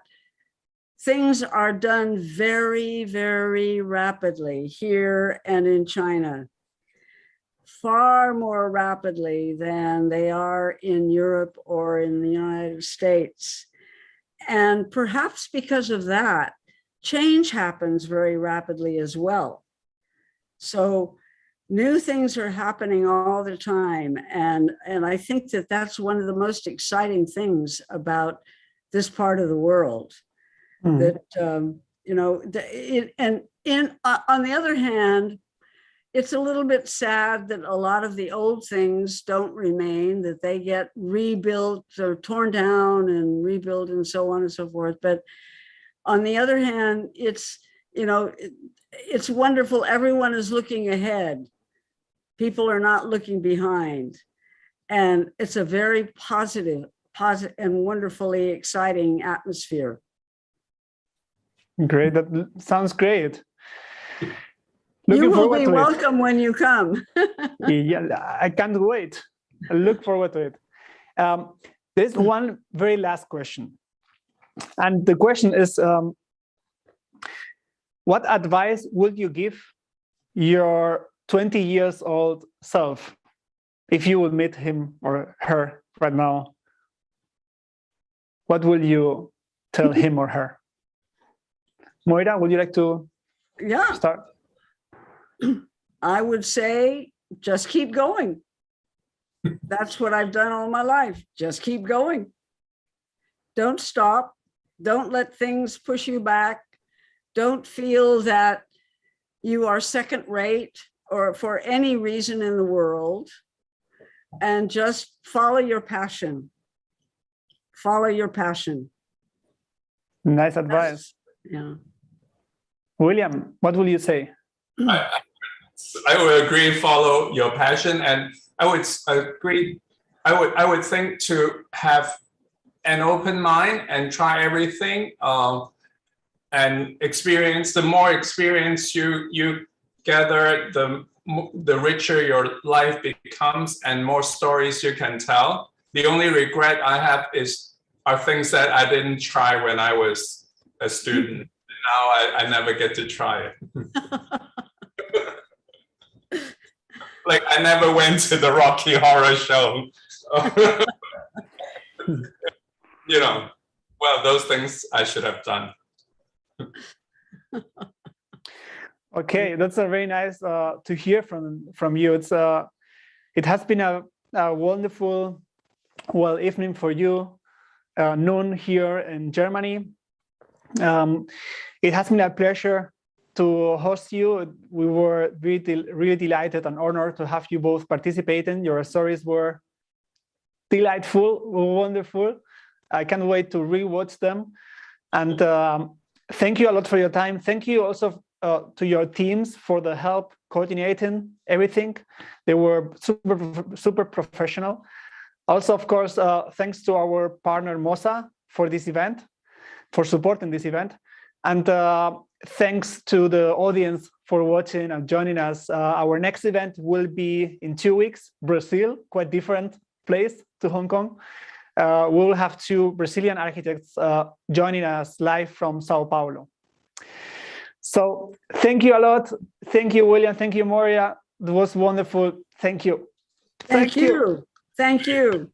things are done very, very rapidly here and in China, far more rapidly than they are in Europe or in the United States. And perhaps because of that, change happens very rapidly as well. So new things are happening all the time. And I think that that's one of the most exciting things about this part of the world. That, you know, on the other hand, it's a little bit sad that a lot of the old things don't remain, that they get rebuilt or torn down and rebuilt and so on and so forth. But on the other hand, it's, you know, it's wonderful. Everyone is looking ahead. People are not looking behind. And it's a very positive and wonderfully exciting atmosphere. Great. That sounds great. You will be welcome when you come. Yeah, I can't wait. I look forward to it. There's one very last question. And the question is, what advice would you give your 20 years old self if you would meet him or her right now? What will you tell him or her? Moira, would you like to start? I would say, just keep going. That's what I've done all my life. Just keep going. Don't stop. Don't let things push you back. Don't feel that you are second rate or for any reason in the world. And just follow your passion. Follow your passion. Nice advice. Yeah. William, what will you say? I would agree, follow your passion. And I would agree, I would think to have an open mind and try everything and experience. The more experience you gather, the richer your life becomes and more stories you can tell. The only regret I have are things that I didn't try when I was a student. Now I never get to try it. Like I never went to the Rocky Horror Show. You know, well, those things I should have done. Okay, that's a very nice to hear from you. It has been a wonderful evening for you, noon here in Germany. It has been a pleasure to host you. We were really delighted and honored to have you both participating. Your stories were delightful, wonderful. I can't wait to rewatch them. And thank you a lot for your time. Thank you also to your teams for the help coordinating everything. They were super professional. Also, of course, thanks to our partner Mosa for this event, for supporting this event. And thanks to the audience for watching and joining us. Our next event will be in 2 weeks, Brazil, quite different place to Hong Kong. We will have 2 Brazilian architects joining us live from Sao Paulo. So thank you a lot. Thank you, William. Thank you, Moria. It was wonderful. Thank you. Thank you. Thank you.